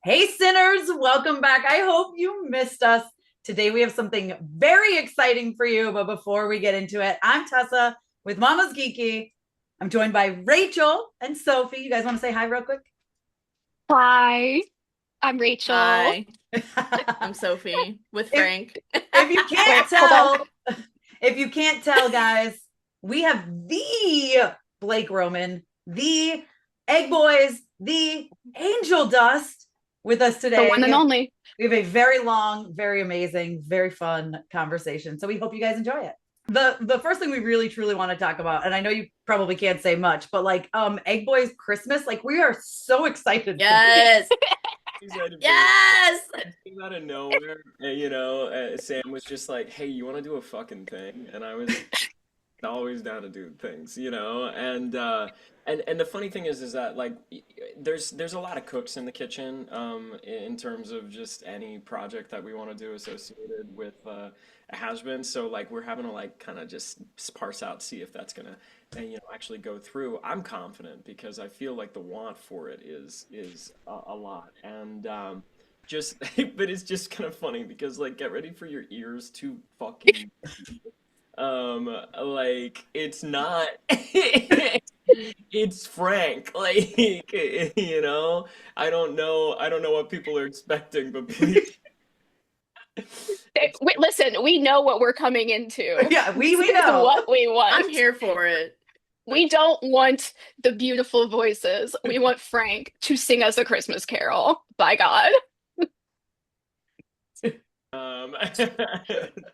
Hey, sinners, welcome back. I hope you missed us. Today, we have something very exciting for you. But before we get into it, I'm Tessa with Mama's Geeky. I'm joined by Rachel and Sophie. You guys want to say hi real quick? Hi, I'm Rachel. Hi, I'm Sophie with if, Frank. if you can't Wait, hold on. tell, if you can't tell, guys, we have the Blake Roman, the Egg Boiz, the Angel Dust with us The today. one and only. We have a very long, very amazing, very fun conversation. So we hope you guys enjoy it. The first thing we really truly want to talk about, and I know you probably can't say much, but like Egg Boiz Christmas, like we are so excited for this. Yes, Excited for it. yes. It came out of nowhere. Sam was just like, "Hey, you want to do a fucking thing?" And I was always down to do things. And the funny thing is that like there's a lot of cooks in the kitchen in terms of just any project that we want to do associated with a has-been. So like we're having to like kind of just parse out, see if that's gonna actually go through. I'm confident because I feel like the want for it is a lot. And just but it's just kind of funny because like get ready for your ears to fucking like it's not it's Frank. Like, I don't know what people are expecting, but please. Wait, listen, we know what we're coming into. Yeah, we This is know. what we I'm want. here for it. We don't want the beautiful voices. We want Frank to sing us a Christmas carol. By God.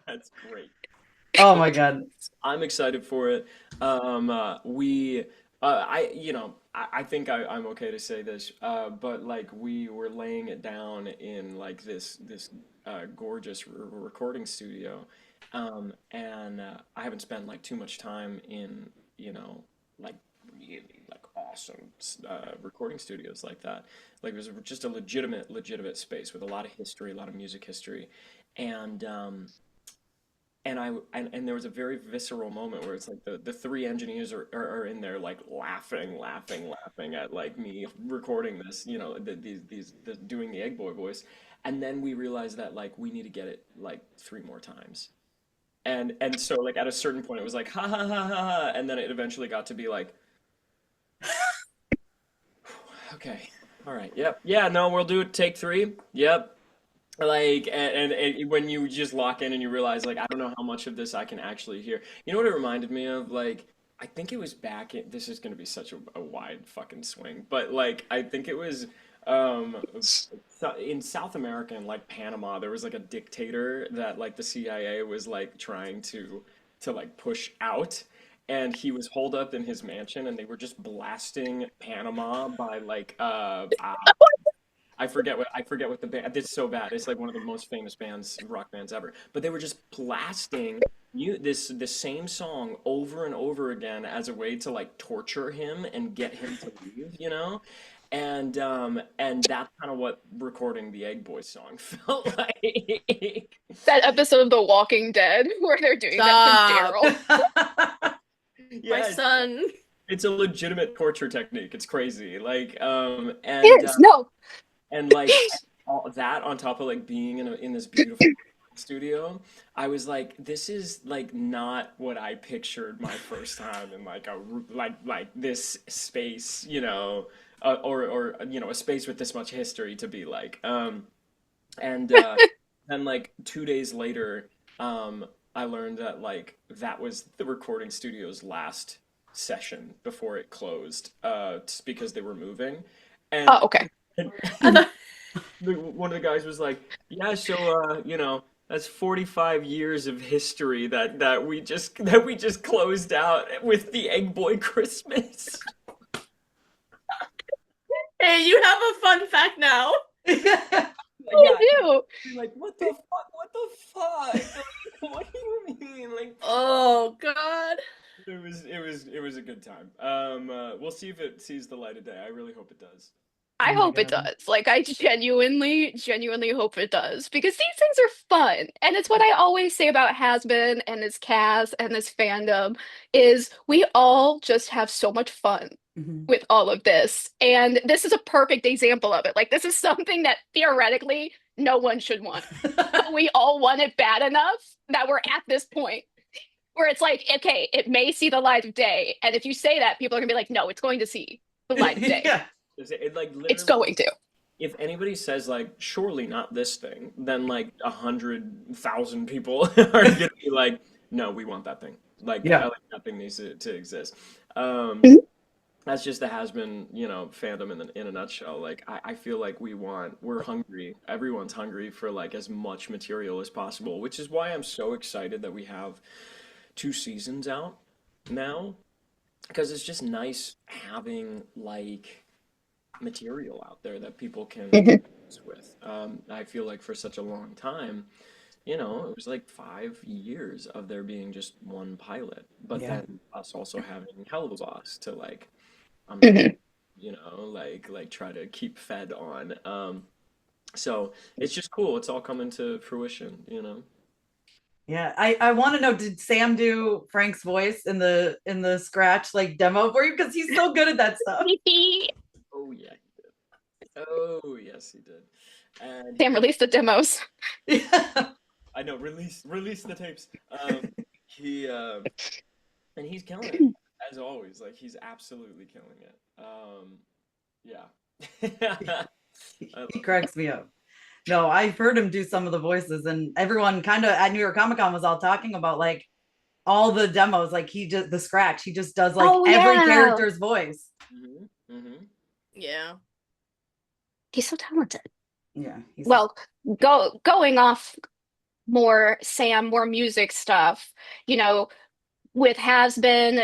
That's great. Oh my god. I'm excited for it. We, I think I'm okay to say this, but like we were laying it down in like this gorgeous recording studio, and I haven't spent like too much time in like really like awesome recording studios like that. Like it was just a legitimate space with a lot of history, a lot of music history, and and there was a very visceral moment where it's like the three engineers are in there like laughing at like me recording this, doing the Egg Boy voice, and then we realized that like we need to get it like three more times, and so like at a certain point it was like ha ha ha ha ha, and then it eventually got to be like okay, all right, yep, yeah, no, we'll do it, take three, yep. Like and when you just lock in and you realize like I don't know how much of this I can actually hear. You know what it reminded me of? Like I think it was back in this is gonna be such a wide fucking swing, but like I think it was in South America and like Panama there was like a dictator that like the CIA was like trying to like push out, and he was holed up in his mansion and they were just blasting Panama by like I forget what the band. It's so bad. It's like one of the most famous bands, rock bands ever. But they were just blasting the same song over and over again as a way to like torture him and get him to leave. And that's kind of what recording the Egg Boy song felt like. That episode of The Walking Dead where they're doing that to Stop. Daryl. My Yeah, son. it's a legitimate torture technique. It's crazy. Like It is. No. and like all that on top of like being in this beautiful studio, I was like, this is like not what I pictured my first time in like like this space, or a space with this much history to be like. And then like 2 days later, I learned that like that was the recording studio's last session before it closed, just because they were moving. And, Oh, okay. and I thought, one of the guys was like, "Yeah, so that's 45 years of history that we just closed out with the Egg Boy Christmas." hey, you have a fun fact now. Yeah, I do. like what the fuck? What the fuck? What do you mean? Like Oh God. it was a good time. We'll see if it sees the light of day. I really hope it does. I Oh my hope it god. does. Like, I genuinely hope it does because these things are fun. And it's what I always say about Hazbin and this cast and this fandom is we all just have so much fun Mhm. with all of this. And this is a perfect example of it. Like, this is something that theoretically no one should want. But we all want it bad enough that we're at this point where it's like, okay, it may see the light of day. And if you say that, people are going to be like, no, it's going to see the light of day. Yeah. It like It's literally, going to. if anybody says like, surely not this thing, then like 100,000 people are gonna be like, no, we want that thing. Like, Yeah. like that thing needs to exist. Um, Mhm. that's just the Hazbin, fandom in a nutshell. Like, I feel like we're hungry. Everyone's hungry for like as much material as possible, which is why I'm so excited that we have 2 seasons out now, because it's just nice having like material out there that people can Mhm. use with. I feel like for such a long time, it was like 5 years of there being just one pilot, but Yeah. then us also having Hellboss to like, Mhm. like try to keep fed on. So it's just cool. It's all coming to fruition. Yeah. I want to know, did Sam do Frank's voice in the scratch like demo for you? Because he's so good at that stuff. Oh yeah, he did. Oh yes, he did. And Sam, release the demos. Yeah. I know, release the tapes. He and he's killing it as always. Like he's absolutely killing it. Yeah. I He love cracks me up. No, I've heard him do some of the voices, and everyone kind of at New York Comic Con was all talking about like all the demos. Like the scratch, he just does like Oh, every yeah. character's voice. it. Hmm. Yeah. He's so talented. Yeah. Well, going off more Sam, more music stuff, you know, with Has Been,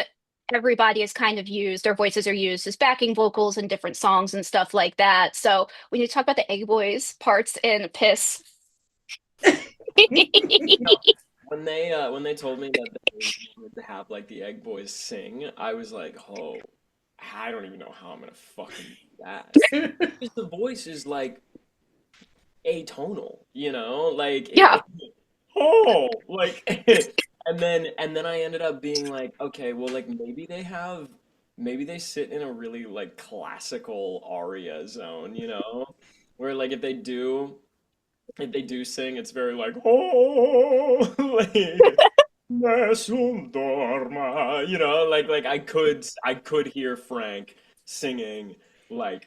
everybody is kind of used, their voices are used as backing vocals in different songs and stuff like that. So when you talk about the Egg Boys parts in Piss, When they told me that they wanted to have like the Egg Boys sing, I was like, oh, I don't even know how I'm gonna fucking do that. Because the voice is like atonal, like yeah, oh, like and then I ended up being like, okay, well, like maybe they sit in a really like classical aria zone, where like if they do sing, it's very like oh, like nessun dorma, like I could hear Frank singing like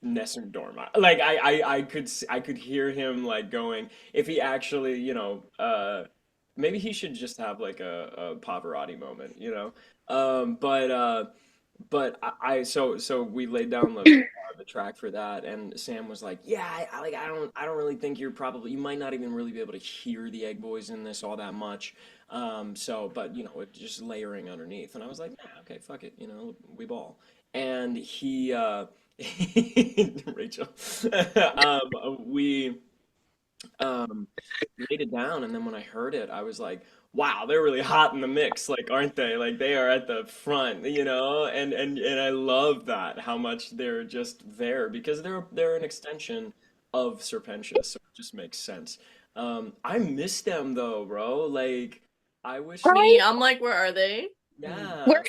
Nessun Dorma. Like I could hear him like going, if he actually, maybe he should just have like a Pavarotti moment. But so we laid down the track for that, and Sam was like, yeah, I don't really think you might not even really be able to hear the Egg Boys in this all that much. But it's just layering underneath, and I was like, nah, okay, fuck it, we ball. And he Rachel, we um laid it down, and then when I heard it, I was like, wow, they're really hot in the mix, like, aren't they? Like they are at the front. And I love that, how much they're just there, because they're an extension of Serpentious, so it just makes sense. I miss them though, bro. Like I wish, right? Me, I'm like, where are they? yeah. We're,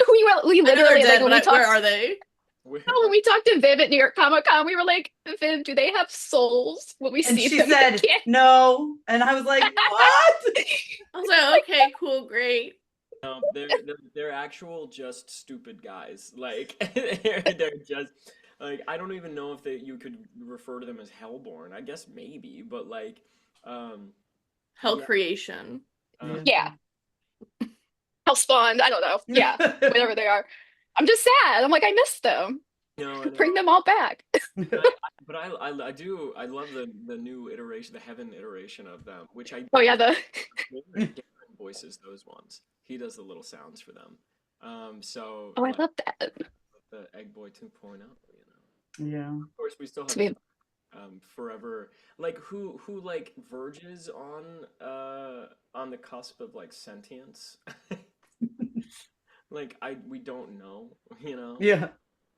we I know they're literally, like, dead, but where are they? when we talked to Viv at New York Comic Con, we were like, Viv, do they have souls when we And see she them said again? no, and I was like, what? I was like, okay, cool, great. No, they're actual just stupid guys. Like they're just like, I don't even know if you could refer to them as Hellborn. I guess maybe, but like um Hell yeah. creation. Yeah. Hell spawned, I don't know. Yeah, whatever they are. I'm just sad. I'm like, I miss them. No, I Bring know. them all back. But I love the new iteration, the Heaven iteration of them, which I Oh yeah, the Darren voices those ones. He does the little sounds for them. So oh, I like love that. the Egg Boy 2.0. Yeah. Of course, we still To have be forever, like who like verges on the cusp of like sentience. Like we don't know. Yeah.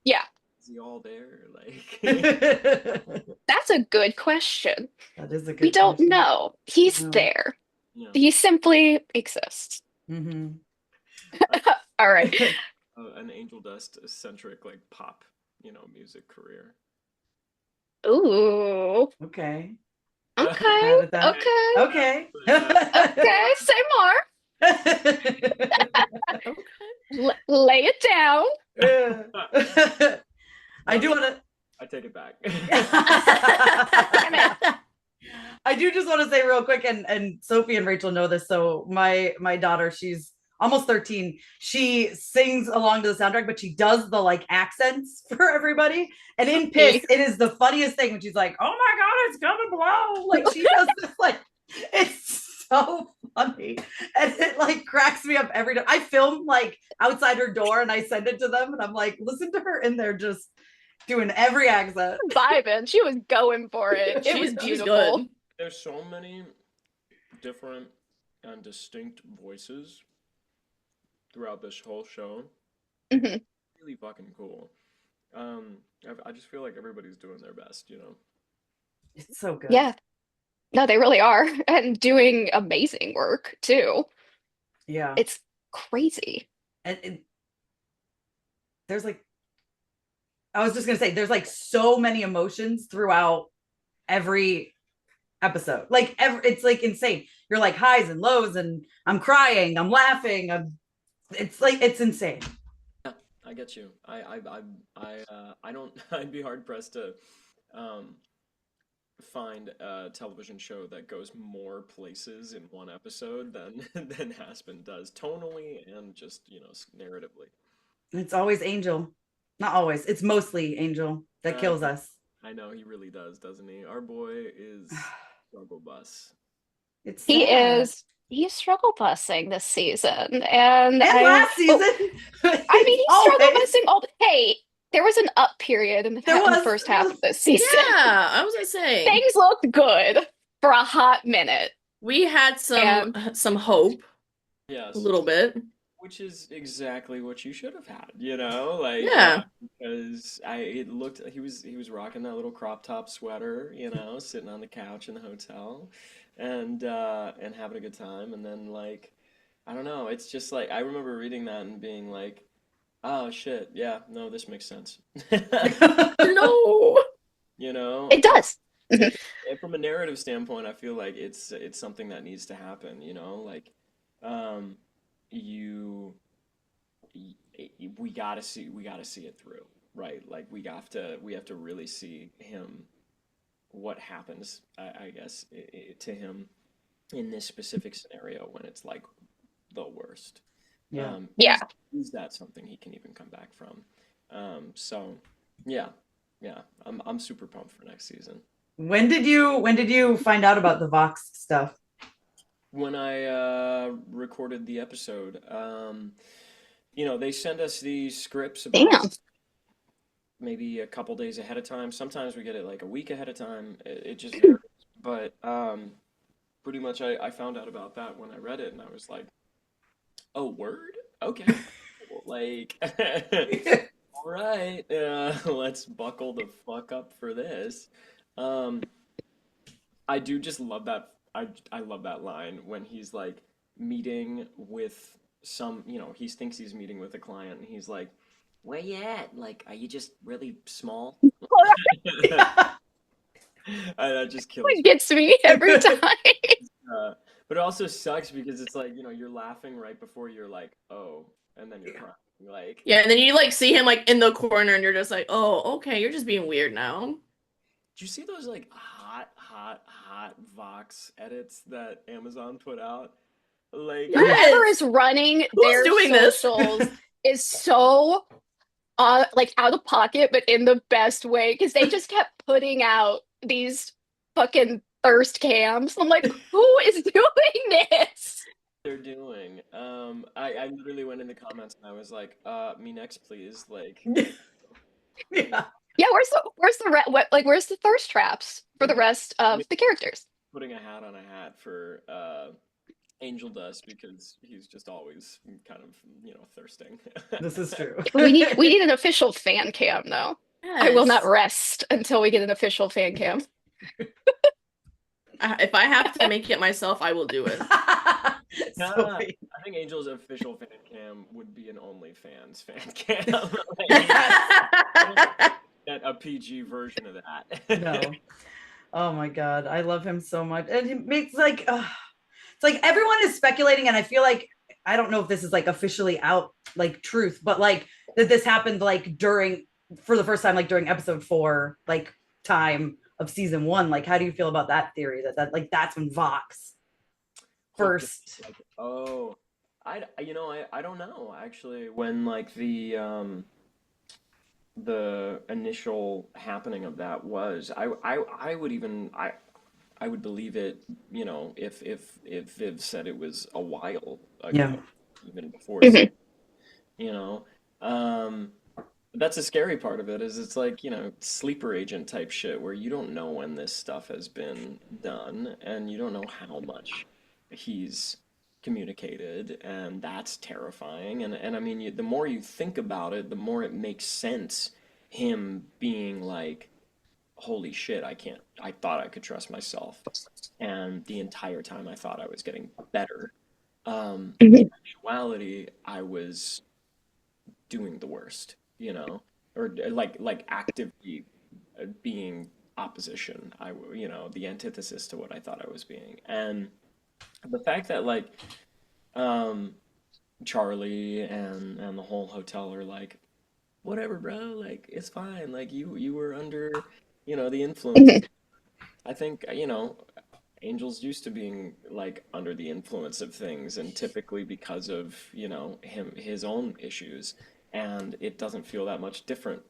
yeah, Is he all there? Like That that's a good question. is a good We don't question. know. He's No. there. you know. He simply exists. Mm-hmm. All right. an Angel Dust centric like pop, music career. Ooh. Okay. Okay. Mad at that. Okay. Okay. Okay. Say more. Okay. Lay it down. I do want to. I take it back. I do just want to say real quick, and Sophie and Rachel know this. So my daughter, she's almost 13. She sings along to the soundtrack, but she does the like accents for everybody. And in Piss, it is the funniest thing when she's like, "Oh my god, it's coming below!" Like she does this, like it's so funny, and it like cracks me up every time. I film like outside her door, and I send it to them, and I'm like, "Listen to her in there just." Doing every accent. Vibing. She was going for it. It was She's beautiful. good. There's so many different and distinct voices throughout this whole show. Mhm. Really fucking cool. I just feel like everybody's doing their best, It's so good. Yeah. No, they really are. And doing amazing work too. Yeah. It's crazy. And there's like, I was just gonna say, there's like so many emotions throughout every episode. Like it's like insane. You're like highs and lows, and I'm crying, I'm laughing, it's like it's insane. Yeah, I get you. I don't. I'd be hard pressed to find a television show that goes more places in one episode than Hazbin does, tonally and just narratively. It's always Angel. Not always. It's mostly Angel that kills us. I know he really does, doesn't he? Our boy is struggle bus. It's He's sad. struggle busing this season. And last season. I mean, he's struggle busing all hey, there was an up period in the first half of this season. Yeah, I was gonna say Things looked good for a hot minute. we had some hope. Yes. A little bit. Which is exactly what you should have had, like Yeah. because he was rocking that little crop top sweater, sitting on the couch in the hotel, and having a good time, and then like I don't know, it's just like I remember reading that and being like, oh shit, yeah, no, this makes sense. No. It does. And from a narrative standpoint, I feel like it's something that needs to happen, like we gotta see it through, right? Like we have to really see him, what happens, I guess, to him in this specific scenario when it's like the worst. Yeah. Is that something he can even come back from? So yeah, I'm super pumped for next season. When did you find out about the Vox stuff? When I recorded the episode, they send us these scripts about maybe a couple days ahead of time. Sometimes we get it like a week ahead of time. It just varies. But pretty much I found out about that when I read it, and I was like, oh, word? Okay. Like, all right, let's buckle the fuck up for this. I do just love that. I love that line when he's like meeting with he thinks he's meeting with a client, and he's like, where you at? Like, are you just really small? That just kills me. It gets me every time. But it also sucks because it's like, you're laughing right before you're like, oh, and then you're crying. Like, yeah, and then you like see him like in the corner, and you're just like, oh, okay, you're just being weird now. Did you see those like hot Vox edits that Amazon put out? Like, whoever is running their doing this? socials is so like out of pocket, but in the best way, because they just kept putting out these fucking thirst cams. I'm like, who is doing this? They're doing. I literally went in the comments and I was like, me next, please. Like, Yeah. Yeah, where's the thirst traps for the rest of the characters? putting a hat on a hat for Angel Dust because he's just always kind of, thirsting. This is true. We need an official fan cam though. Yes. I will not rest until we get an official fan cam. If I have to make it myself, I will do it. Sophie. I think Angel's official fan cam would be an OnlyFans fan cam. Like, I don't get a PG version of that. No. Oh my God. I love him so much. And it makes like, it's like everyone is speculating. And I feel like, I don't know if this is like officially out, like truth, but like that this happened like for the first time, like during episode 4, like time of season 1. Like, how do you feel about that theory that like, that's when Vox first. Like, oh, I don't know actually when like the initial happening of that was. I would even I would believe it, if Viv said it was a while Yeah. ago, even before, Mhm. you know. That's the scary part of it is it's like, sleeper agent type shit where you don't know when this stuff has been done and you don't know how much he's communicated, and that's terrifying. And I mean, the more you think about it, the more it makes sense him being like, holy shit, I thought I could trust myself. And the entire time I thought I was getting better. In Mhm. actuality, I was doing the worst, or like actively being opposition. The antithesis to what I thought I was being. And the fact that like um Charlie and the whole hotel are like, whatever, bro, like it's fine. Like you were under, the influence. Mhm. I think, Angel's used to being like under the influence of things, and typically because of, his own issues. And it doesn't feel that much different,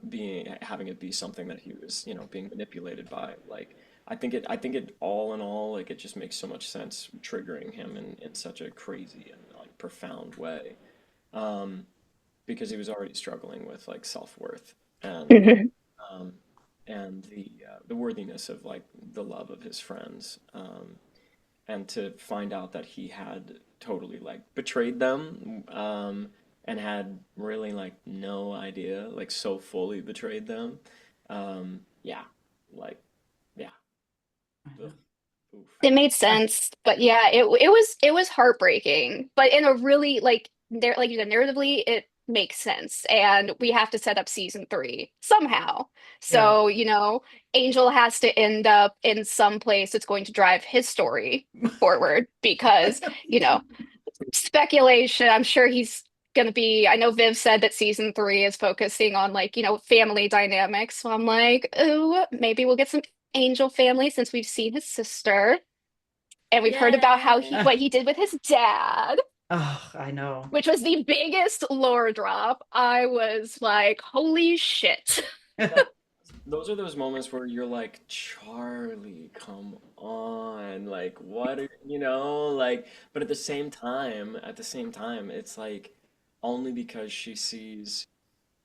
being having it be something that he was, being manipulated by. Like, I think it all in all, like it just makes so much sense triggering him in such a crazy and like profound way. Um, because he was already struggling with like self-worth and Mhm. um, the worthiness of like the love of his friends, and to find out that he had totally like betrayed them, and had really like no idea, like so fully betrayed them. Yeah, like yeah, ugh, oof. It made sense, but yeah, it was heartbreaking, but in a really like you said, narratively, it makes sense, and we have to set up season 3 somehow. Yeah. So, Angel has to end up in some place that's going to drive his story forward because, speculation. I'm sure he's going to be. I know Viv said that season 3 is focusing on like, family dynamics. So I'm like, ooh, maybe we'll get some Angel family since we've seen his sister. And we've heard about Yay. what he did with his dad, Oh, I know. which was the biggest lore drop. I was like, holy shit. That, those are those moments where you're like, Charlie, come on, like what like, but at the same time, it's like only because she sees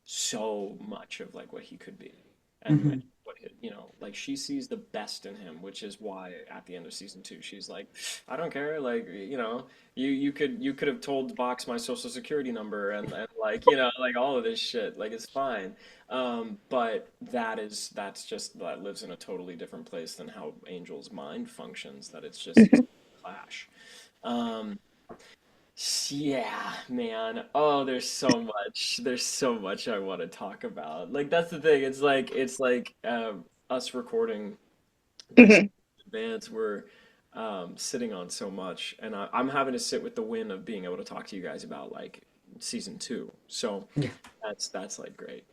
so much of like what he could be, and Mhm. what like she sees the best in him, which is why at the end of season 2 she's like, I don't care, like, you could have told Vox my social security number, and like, like all of this shit, like it's fine. But that's just that lives in a totally different place than how Angel's mind functions, that it's a clash. um yeah, man. Oh, there's so much I want to talk about. Like that's the thing. It's like us recording this Mhm. in advance. We're sitting on so much, and I'm having to sit with the win of being able to talk to you guys about like season 2. So Yeah. that's like great.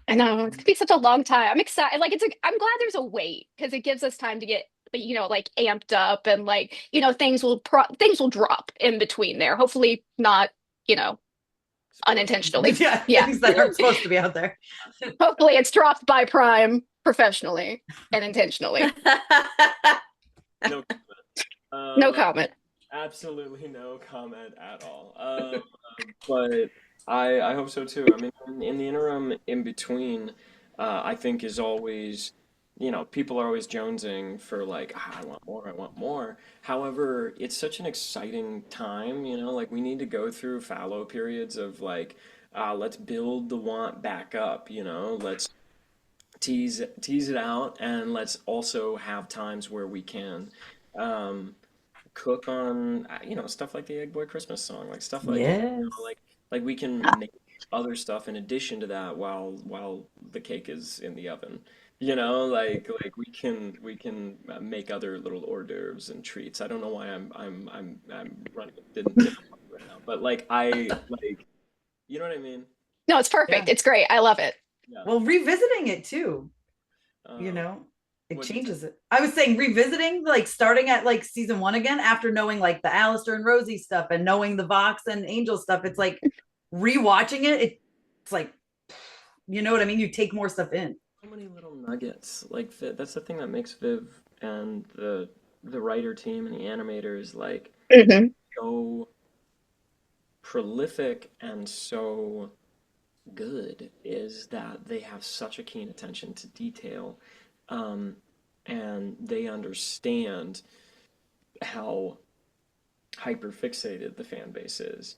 I know it's gonna be such a long time. I'm excited. Like I'm glad there's a wait because it gives us time to get like amped up and like things will drop in between there. Hopefully not you know Spoiler. unintentionally. Yeah, Yeah. things that aren't supposed to be out there. Hopefully it's dropped by Prime professionally and intentionally. No No comment. comment. Absolutely no comment at all. But I hope so too. I mean, in the interim, in between, I think is always, people are always jonesing for like, I want more, I want more. However, it's such an exciting time, like we need to go through fallow periods of like, let's build the want back up, let's tease it out, and let's also have times where we can. Um, cook on stuff like the Egg Boy Christmas song, like stuff like that. Yes. Like we can make other stuff in addition to that while the cake is in the oven. Like we can make other little hors d'oeuvres and treats. I don't know why I'm running didn't right now, but like I like you know what I mean? No, it's Yeah. perfect. It's great. I love it. Yeah. Well, revisiting it too, you Um, know, it what'd you say? changes it. I was saying revisiting, like starting at like season 1 again after knowing like the Alistair and Rosie stuff and knowing the Vox and Angel stuff. It's like rewatching it. It's like, you know what I mean? You take more stuff in. So many little nuggets. Like that's the thing that makes Viv and the writer team and the animators like Hmm. so prolific and so good is that they have such a keen attention to detail, um, and they understand how hyper fixated the fan base is,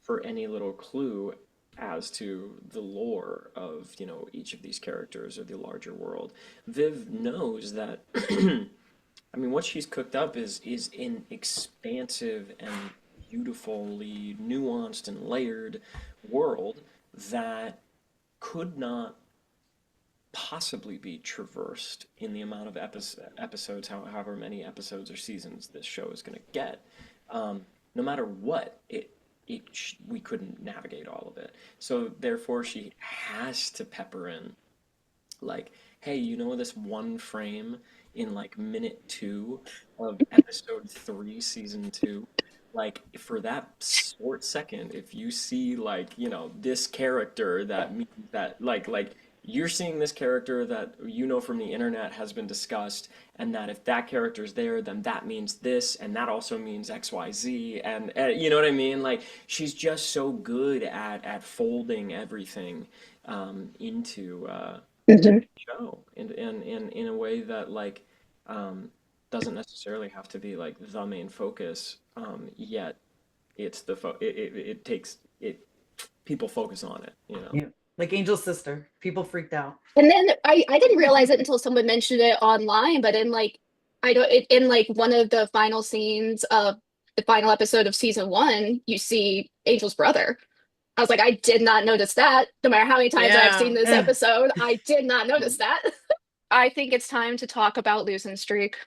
for any little clue as to the lore of each of these characters or the larger world. Viv knows that. I mean, what she's cooked up is an expansive and beautifully nuanced and layered world that could not possibly be traversed in the amount of episodes, however many episodes or seasons this show is going to get. No matter what, we couldn't navigate all of it. So therefore, she has to pepper in, like, hey, this one frame in like minute 2 of episode 3, season 2. Like for that short second, if you see like this character that like you're seeing this character that from the internet has been discussed, and that if that character's there, then that means this, and that also means XYZ, and you know what I mean? Like she's just so good at folding everything into Hmm. the show in a way that like doesn't necessarily have to be like the main focus, yet it's it takes it people focus on it. Yeah. Like Angel's sister. People freaked out. And then I didn't realize it until someone mentioned it online, but in like in like one of the final scenes of the final episode of season 1, you see Angel's brother. I was like, I did not notice that. No matter how many times I've Yeah. seen this episode, I did not notice that. I think it's time to talk about Losing Streak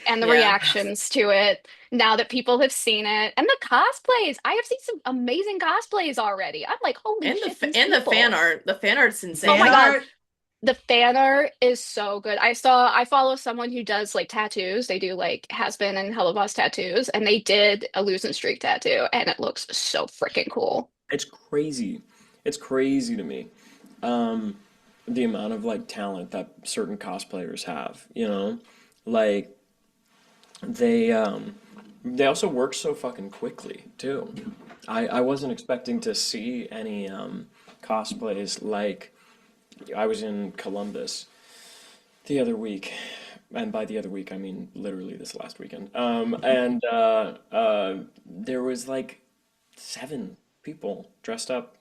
and the Yeah. reactions to it now that people have seen it, and the cosplays. I have seen some amazing cosplays already. I'm like, holy And shit, the these and the people. fan art. The fan art's insane. Oh my Fan God. art. The fan art is so good. I follow someone who does like tattoos. They do like Hazbin and Hello Boss tattoos, and they did a Losing Streak tattoo, and it looks so freaking cool. It's crazy. It's crazy to me. The amount of like talent that certain cosplayers have. Like they also work so fucking quickly too. I wasn't expecting to see any cosplays. Like I was in Columbus the other week, and by the other week I mean literally this last weekend. And there was like 7 people dressed up,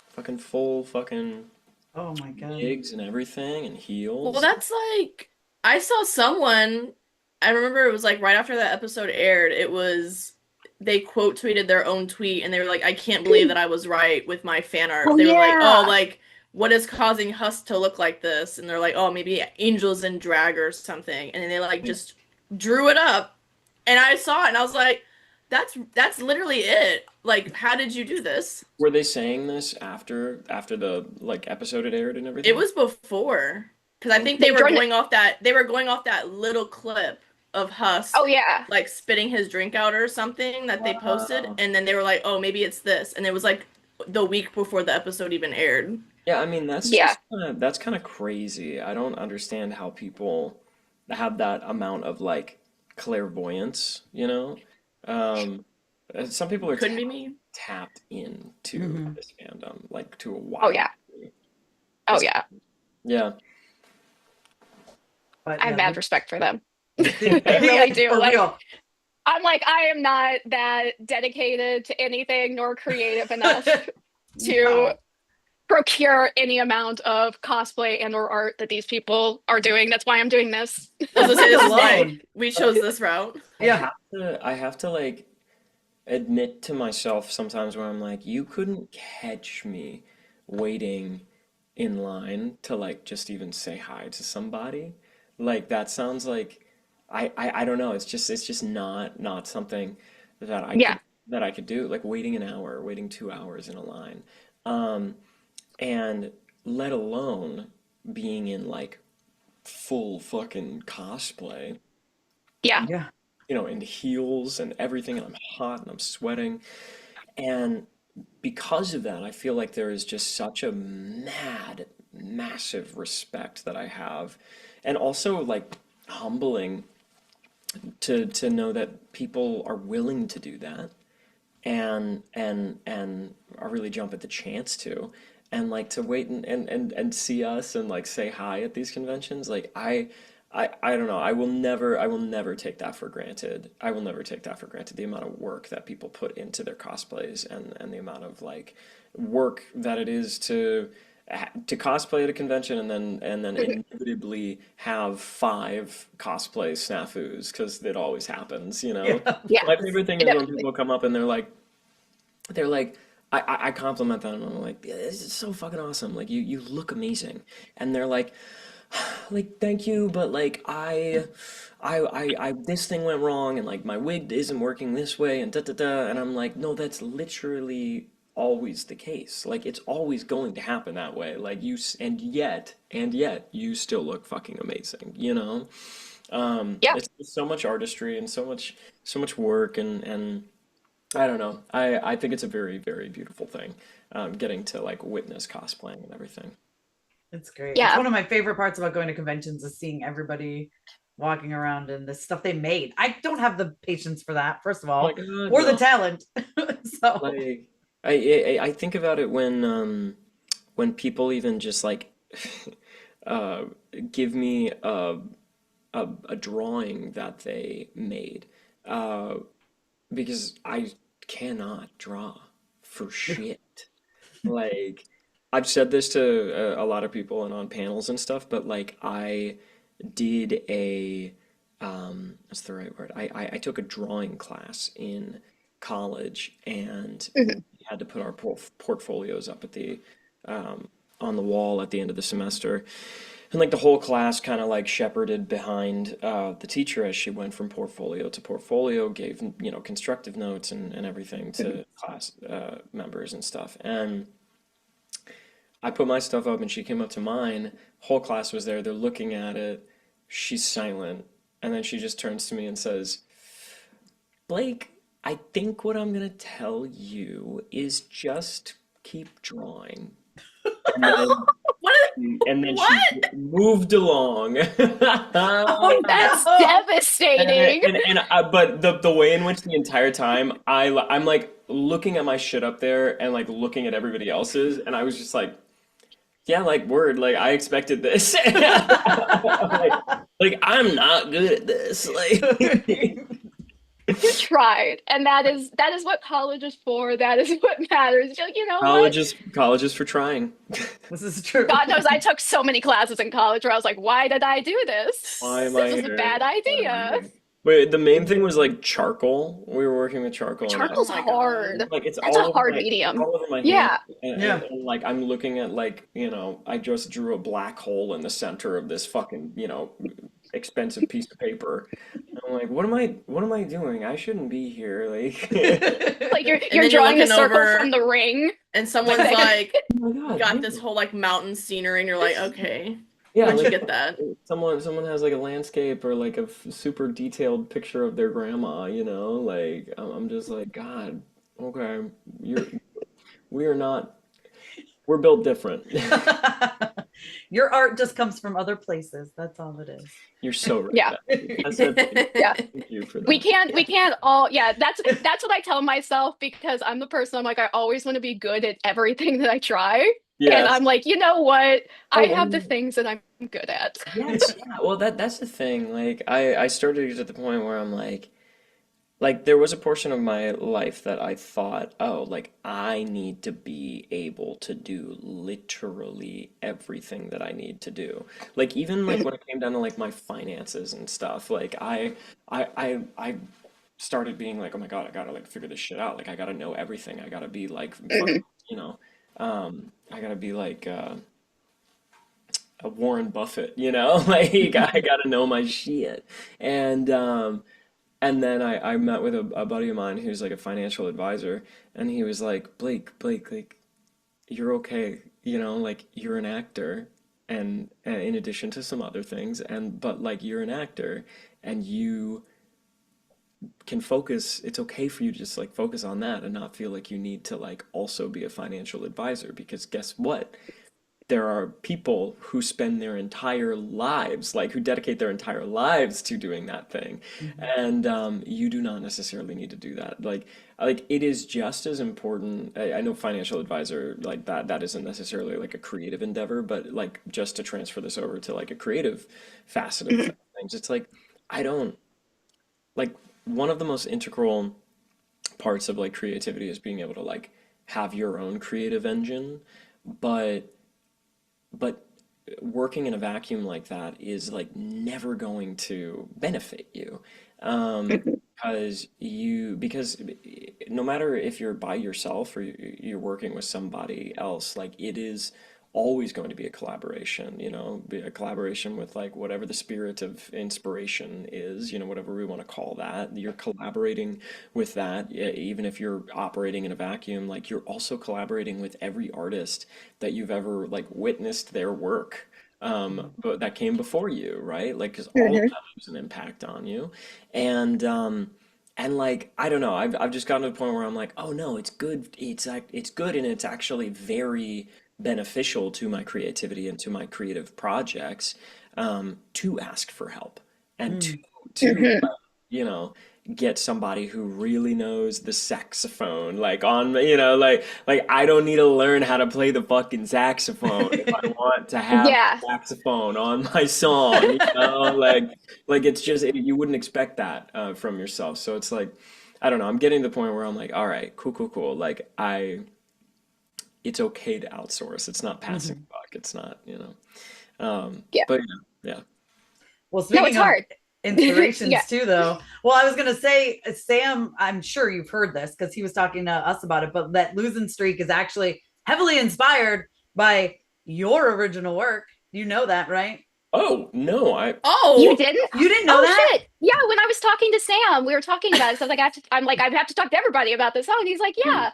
fucking full fucking Oh my God. wigs and everything and heels. Well, that's like I saw someone. I remember it was like right after that episode aired. It was they quote tweeted their own tweet, and they were like, "I can't believe that I was right with my fan art." Oh They were like, yeah. "Oh, like what is causing Husk to look like this?" And they're like, "Oh, maybe Angel's in drag or something." And then they like just drew it up, and I saw it, and I was like, "That's literally it." Like, how did you do this? Were they saying this after the like episode had aired and everything? It was before, because I think They they were joined it. going off that little clip of Husk Oh yeah. like spitting his drink out or something that they posted, Wow. and then they were like, "Oh, maybe it's this," and it was like the week before the episode even aired. Yeah, I mean Yeah. that's kind of crazy. I don't understand how people have that amount of like clairvoyance. Some people are Couldn't be me. tapped into Mhm. this fandom like to a Oh wild yeah. degree. Oh It's- yeah. Yeah. But I have yeah, mad respect for them. they I really yeah, do. for Like, real. I'm like, I am not that dedicated to anything nor creative enough to No. procure any amount of cosplay and or art that these people are doing. That's why I'm doing this. I was gonna say, this is why Alone. we chose this route. Yeah. I have to like admit to myself sometimes where I'm like, you couldn't catch me waiting in line to like just even say hi to somebody. Like that sounds like I don't know. It's just not something that Yeah. I could do. Like waiting an hour, waiting 2 hours in a line. Um, and let alone being in like full fucking cosplay, Yeah. Yeah. you know, in heels and everything, and I'm hot and I'm sweating. And because of that, I feel like there is just such a massive respect that I have. And also like humbling to know that people are willing to do that and I really jump at the chance to and like to wait and see us and like say hi at these conventions like I don't know I will never take that for granted. I will never take that for granted, the amount of work that people put into their cosplays and the amount of like work that it is to cosplay at a convention and then inevitably have 5 cosplay snafus because it always happens, you know. Yeah. Yeah. My favorite thing is when Definitely. people come up and they're like I compliment them and I'm like, yeah, this is so fucking awesome. Like you look amazing. And they're like thank you, but like I this thing went wrong and like my wig isn't working this way and da da da and I'm like, no, that's literally always the case. Like it's always going to happen that way. Like and yet you still look fucking amazing, you know? Yeah. It's just so much artistry and so much work and I don't know. I think it's a very, very beautiful thing, getting to like witness cosplaying and everything. It's great. It's Yeah. one of my favorite parts about going to conventions is seeing everybody walking around in the stuff they made. I don't have the patience for that, first of Oh all, my God, or the no. talent. So Like I think about it when people even just like uh give me a drawing that they made. Uh because I cannot draw for shit. Like, I've said this to a lot of people and on panels and stuff, but like, I did what's the right word? I took a drawing class in college and Mhm. we had to put our portfolios up at on the wall at the end of the semester. And like the whole class kind of like shepherded behind the teacher as she went from portfolio to portfolio, gave, you know, constructive notes and everything to class members and stuff. And I put my stuff up and she came up to mine. Whole class was there. They're looking at it. She's silent. And then she just turns to me and says, Blake, I think what I'm gonna tell you is just keep drawing. And then What? and then What? she moved along. Oh, That's no. devastating. But the way in which the entire time I'm like looking at my shit up there and like looking at everybody else's and I was just like, yeah, like word, like I expected this. like I'm not good at this. Like You tried, and that is what college is for. That is what matters. You're like, you know what? college is for trying. This is true. God knows I took so many classes in college where I was like, why did I do this? Why am This I was a here? bad Why am I idea. here? But the main thing was like charcoal. We were working with charcoal and Charcoal's Oh my God. hard. like it's That's all a over hard my medium. all over my hand. Yeah. Yeah. And, like I'm looking at like, you know, I just drew a black hole in the center of this fucking, you know, expensive piece of paper. And I'm like, what am I doing? I shouldn't be here. Like Like you're then you're drawing a looking circle over- from the ring. And someone's Like- like, oh my God, got yeah. this whole like mountain scenery, and you're like, okay, Yeah, where'd you like get that? someone has like a landscape or like a super detailed picture of their grandma, you know? Like I'm just like, God, okay, we are not we're built different. Your art just comes from other places. That's all it is. You're so right. Yeah. Yeah. Thank you for that. We can't all, yeah, that's what I tell myself because I'm the person, I'm like, I always want to be good at everything that I try. And Yes. I'm like, you know what? I Oh, have the and- things that I'm good at. Yes, yeah. Well, that's the thing. Like, I started to get to the point where I'm like, like there was a portion of my life that I thought, oh, like I need to be able to do literally everything that I need to do. Like even like when it came down to like my finances and stuff, like I started being like, oh my God, I gotta like figure this shit out. Like I gotta know everything. I gotta be like fuck, Mhm. you know, I gotta be like a Warren Buffett, you know, like I gotta know my shit. And and then I met with a buddy of mine who's like a financial advisor, and he was like, Blake, like you're okay, you know, like you're an actor, and in addition to some other things, and but like you're an actor, and you can focus. It's okay for you to just like focus on that and not feel like you need to like also be a financial advisor because guess what? There are people who spend their entire lives, like who dedicate their entire lives to doing that thing, Mhm. and you do not necessarily need to do that. Like it is just as important. I know financial advisor like that isn't necessarily like a creative endeavor, but like just to transfer this over to like a creative facet of Mhm. things, it's like I don't like one of the most integral parts of like creativity is being able to like have your own creative engine, but but working in a vacuum like that is like never going to benefit you. Mhm. Because no matter if you're by yourself or you're working with somebody else, like it is always going to be a collaboration, you know, be a collaboration with like whatever the spirit of inspiration is, you know, whatever we want to call that. You're collaborating with that, even if you're operating in a vacuum, like you're also collaborating with every artist that you've ever like witnessed their work, but that came before you, right? Like, because all of Mhm. that has an impact on you, and like I don't know, I've just gotten to the point where I'm like, oh no, it's good, it's good, and it's actually very beneficial to my creativity and to my creative projects, to ask for help and Mm. to Mhm. you know, get somebody who really knows the saxophone, like on, you know, like I don't need to learn how to play the fucking saxophone if I want to have Yeah. saxophone on my song, you know, like it's just you wouldn't expect that from yourself. So it's like, I don't know, I'm getting to the point where I'm like, all right, cool. Like it's okay to outsource. It's not passing Mhm. the buck. It's not, you know. Yeah. But yeah. Well, No, it's speaking of hard. Yeah. inspirations too, though, well, I was gonna say, Sam, I'm sure you've heard this because he was talking to us about it, but that losing streak is actually heavily inspired by your original work. You know that, right? Oh, no, You Oh, didn't? You didn't know Oh that? shit. Yeah, when I was talking to Sam, we were talking about it. So I was like, I have to talk to everybody about this song. And he's like, yeah.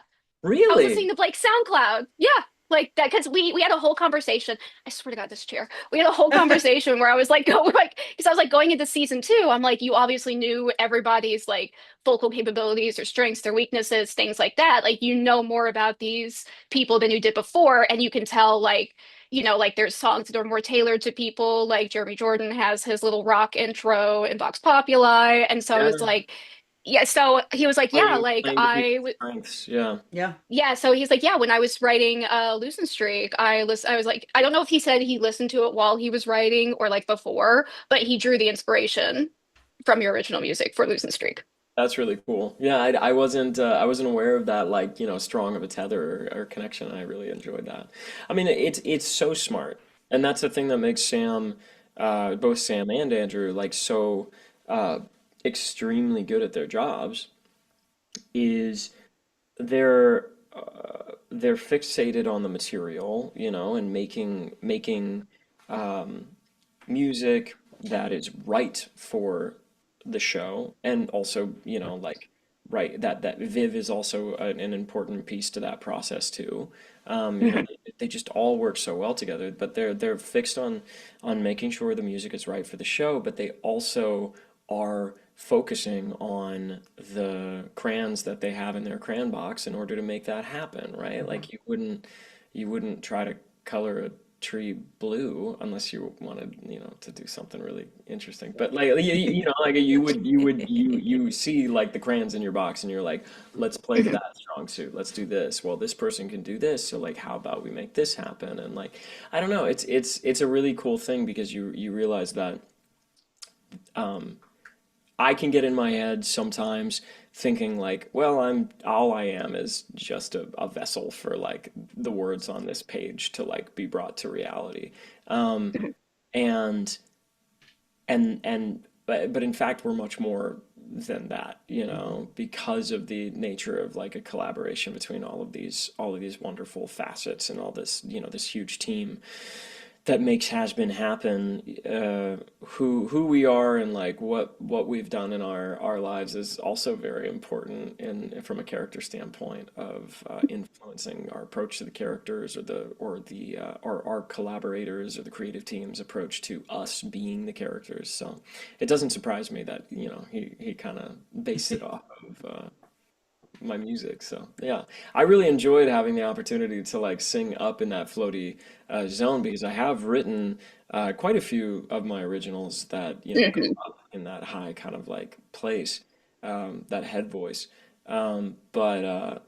I was listening really? to Blake's SoundCloud. Yeah. Like that because we had a whole conversation. I swear to God, this chair. We had a whole conversation where I was like, go like because I was like going into season two, I'm like, you obviously knew everybody's like vocal capabilities, their strengths, their weaknesses, things like that. Like you know more about these people than you did before, and you can tell like like there's songs that are more tailored to people. Like Jeremy Jordan has his little rock intro in Vox Populi, and so Yeah, it's like, yeah. So he was like, yeah, like playing to people's strengths. Yeah. Yeah. yeah, so he's like, yeah, when I was writing Losing Streak, I was like, I don't know if he said he listened to it while he was writing or like before, but he drew the inspiration from your original music for Losing Streak. That's really cool. Yeah, I wasn't aware of that like, you know, strong of a tether or connection. I really enjoyed that. I mean, it's so smart. And that's the thing that makes Sam both Sam and Andrew like so uh extremely good at their jobs is they're fixated on the material, you know, and making um music that is right for the show, and also, you know, like right that Viv is also an important piece to that process too. You know, Mhm. they just all work so well together, but they're fixed on making sure the music is right for the show, but they also are focusing on the crayons that they have in their crayon box in order to make that happen, right? Mhm. Like you wouldn't try to color a tree blue unless you wanted, you know, to do something really interesting. But like you know, like you see like the crayons in your box and you're like, let's play to Mhm. that strong suit. Let's do this. Well, this person can do this, so like how about we make this happen? And like I don't know, it's a really cool thing because you realize that um I can get in my head sometimes thinking like, well, all I am is just a vessel for like the words on this page to like be brought to reality. Um, and but in fact we're much more than that, you know, because of the nature of like a collaboration between all of these wonderful facets and all this, you know, this huge team that makes has been happen. Who we are and like what we've done in our lives is also very important in from a character standpoint of influencing our approach to the characters or our collaborators or the creative team's approach to us being the characters. So it doesn't surprise me that, you know, he kind of based it off of my music. So yeah, I really enjoyed having the opportunity to like sing up in that floaty zone because I have written quite a few of my originals that, you know, go Mhm. up in that high kind of like place, that head voice. But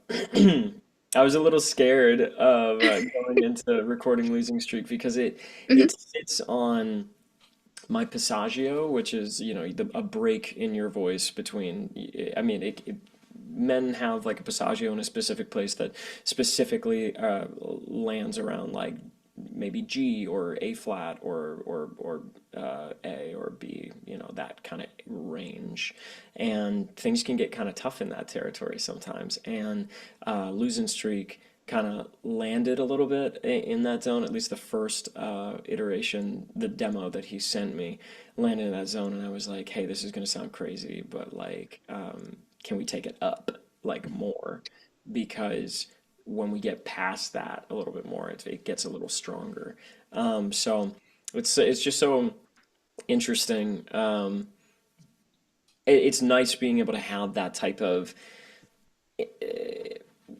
I was a little scared of going into recording Losing Streak because Mhm. it sits on my passaggio, which is, you know, a break in your voice between, I mean, men have like a passaggio in a specific place that specifically lands around like maybe G or A flat or A or B, you know, that kind of range. And things can get kind of tough in that territory sometimes. And Losing Streak kind of landed a little bit in that zone. At least the first iteration, the demo that he sent me, landed in that zone, and I was like, "Hey, this is gonna sound crazy, but like, can we take it up like more?" Because when we get past that a little bit more, it gets a little stronger. So it's just so interesting. It's nice being able to have that type of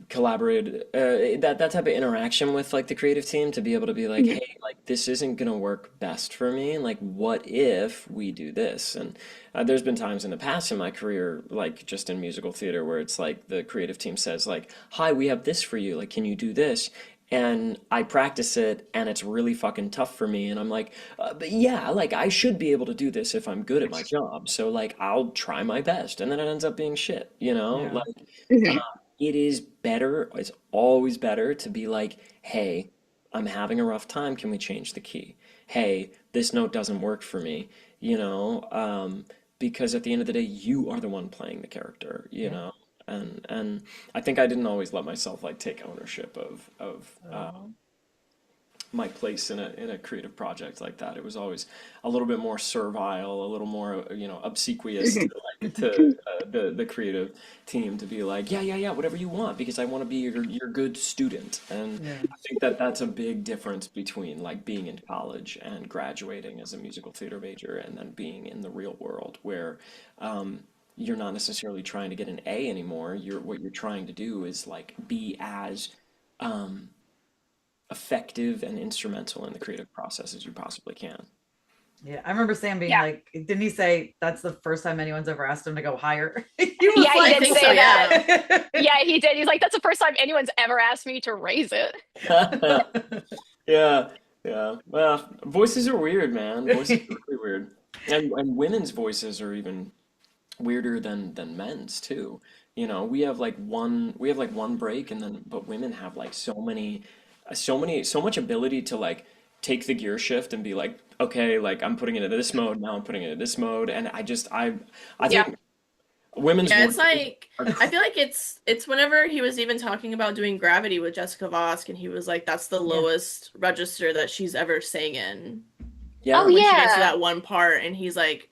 collaborated that type of interaction with like the creative team to be able to be like, Mhm. hey, like this isn't gonna work best for me, like what if we do this? And there's been times in the past in my career, like just in musical theater, where it's like the creative team says like, hi, we have this for you, like can you do this? And I practice it and it's really fucking tough for me, and I'm like, but yeah, like I should be able to do this if I'm good at my job, so like I'll try my best, and then it ends up being shit, you know, Yeah. like Mhm. it is better, it's always better to be like, hey, I'm having a rough time. Can we change the key? Hey, this note doesn't work for me, you know, because at the end of the day, you are the one playing the character, you Yeah. know, and I think I didn't always let myself like take ownership of Oh. my place in a creative project like that. It was always a little bit more servile, a little more, you know, obsequious to Mhm. like to the creative team to be like, yeah, yeah, yeah, whatever you want, because I want to be your good student. And Yeah. I think that that's a big difference between like being in college and graduating as a musical theater major and then being in the real world where you're not necessarily trying to get an A anymore. What you're trying to do is like be as um, effective and instrumental in the creative process as you possibly can. Yeah, I remember Sam being Yeah. like, didn't he say that's the first time anyone's ever asked him to go higher? He was Yeah, he I did think say so, that. yeah. Yeah, he did. He's like, that's the first time anyone's ever asked me to raise it. Yeah, yeah. Well, voices are weird, man. Voices are really weird. And women's voices are even weirder than men's too. You know, we have like one break and then but women have like so much ability to like take the gear shift and be like, okay, like I'm putting it into this mode, now I'm putting it in this mode. And I Yeah. think women's Yeah, it's voices like are I feel like it's whenever he was even talking about doing Gravity with Jessica Vosk, and he was like, that's the Yeah. lowest register that she's ever sang in. Oh, yeah. When she gets to yeah. that one part, and she's like,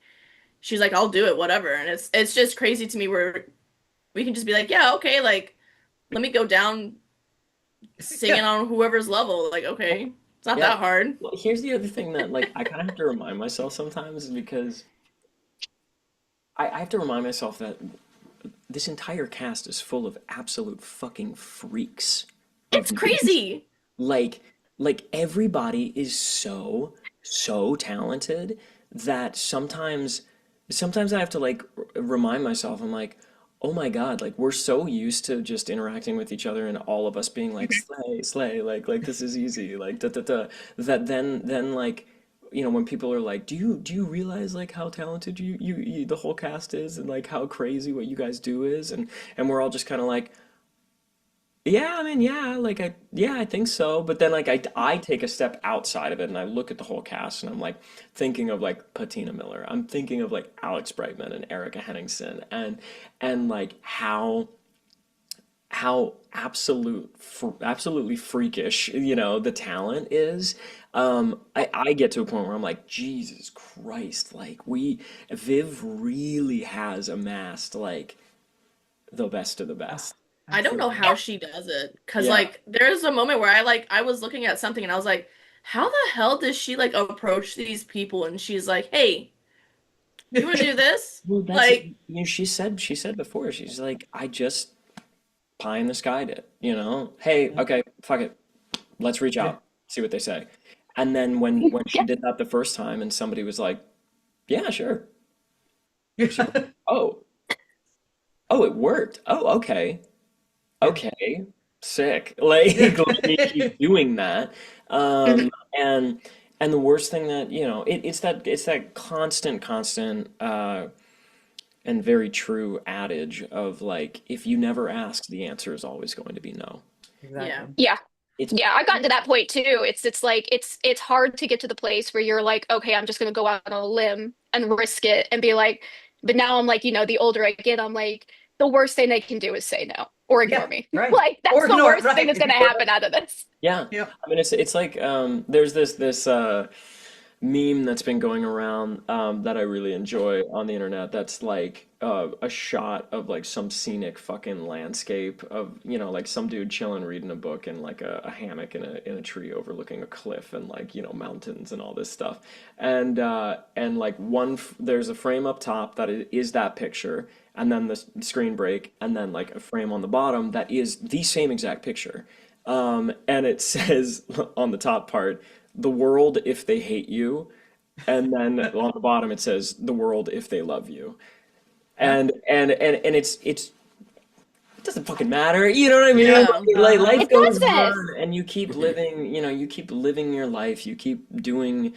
I'll do it, whatever. And it's just crazy to me where we can just be like, yeah, okay, like let me go down singing Yeah. on whoever's level. Like, okay, it's not Yeah. that hard. Well, here's the other thing that like I kind of have to remind myself sometimes is because I have to remind myself that this entire cast is full of absolute fucking freaks of It's music. crazy. Like like everybody is so talented that sometimes I have to like remind myself, I'm like, oh my God, like we're so used to just interacting with each other and all of us being like slay, slay, like this is easy, like da da da, that then like when people are like, do you realize like how talented you the whole cast is and like how crazy what you guys do is and we're all just kind of like, yeah, I mean, yeah, like I think so. But then like I take a step outside of it and I look at the whole cast and I'm like thinking of like Patina Miller. I'm thinking of like Alex Brightman and Erica Henningsen and like how absolutely freakish, the talent is. I get to a point where I'm like, Jesus Christ, like Viv really has amassed like the best of the best. I don't know Absolutely. how she does it. Cause Yeah. like there's a moment where I was looking at something and I was like, how the hell does she like approach these people? And she's like, hey, you wanna do this? Well, that's it. Like, She said before, she's like, I just pie in the skied it, you know? Hey, Yeah. okay, fuck it. Let's reach Yeah. out, see what they say. And then when she Yeah. did that the first time and somebody was like, yeah, sure. She's like, oh, oh, it worked. Oh, okay. Yeah. Okay. Sick. Like, Yeah. let me keep doing that. Mhm. Um, and and the worst thing that, it's that constant and very true adage of like, if you never ask, the answer is always going to be no. yeah. Exactly. Yeah. It's Yeah, I've gotten to that point too. It's like it's hard to get to the place where you're like, okay, I'm just gonna go out on a limb and risk it and be like, but now I'm like, the older I get, I'm like, the worst thing they can do is say no or ignore Yeah. me. Right. Like that's Or the ignore it. worst thing Right. that's gonna happen out of this. Yeah. Yep. I mean, it's like there's this meme that's been going around that I really enjoy on the internet. That's like a shot of like some scenic fucking landscape of like some dude chilling reading a book in like a hammock in a tree overlooking a cliff and like mountains and all this stuff. And like there's a frame up top that is that picture, and then the screen break, and then like a frame on the bottom that is the same exact picture. And it says on the top part, the world if they hate you, and then on the bottom it says, the world if they love you. Yeah. And it doesn't fucking matter. You know what I mean? Yeah. Like Uh-huh. life It goes doesn't. on, and you keep living. You keep living your life. You keep doing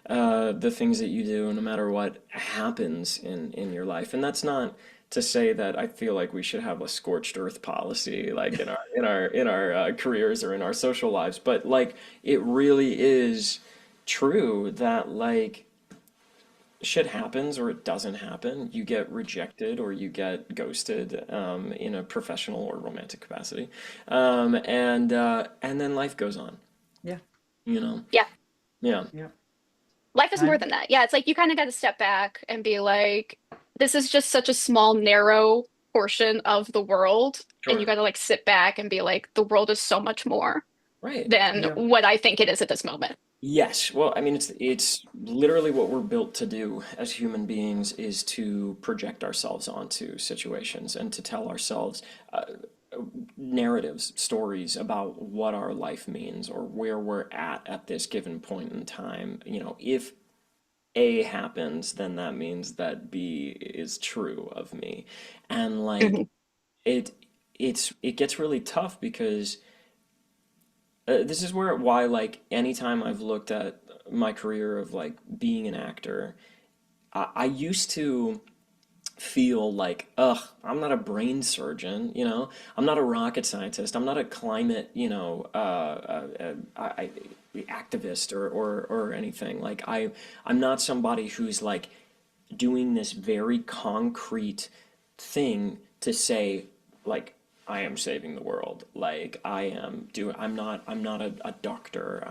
the things that you do, no matter what happens in your life. And that's not to say that I feel like we should have a scorched earth policy, like in our careers or in our social lives. But like, it really is true that like shit happens or it doesn't happen. You get rejected or you get ghosted in a professional or romantic capacity, and then life goes on. Yeah. You know, Yeah. yeah, Yeah. Life is more I than that. Yeah, it's like you kind of got to step back and be like, this is just such a small, narrow portion of the world. And you sure, got to like sit back and be like, the world is so much more right. than yeah. what I think it is at this moment. Yes. Well, I mean, it's literally what we're built to do as human beings is to project ourselves onto situations and to tell ourselves uh, narratives, stories about what our life means or where we're at this given point in time. If A happens, then that means that B is true of me. And like Mhm. it it gets really tough because this is why like anytime I've looked at my career of like being an actor, I used to feel like, ugh, I'm not a brain surgeon, I'm not a rocket scientist, I'm not a climate, activist or anything. Like I'm not somebody who's like doing this very concrete thing to say like I am saving the world. Like I'm not a doctor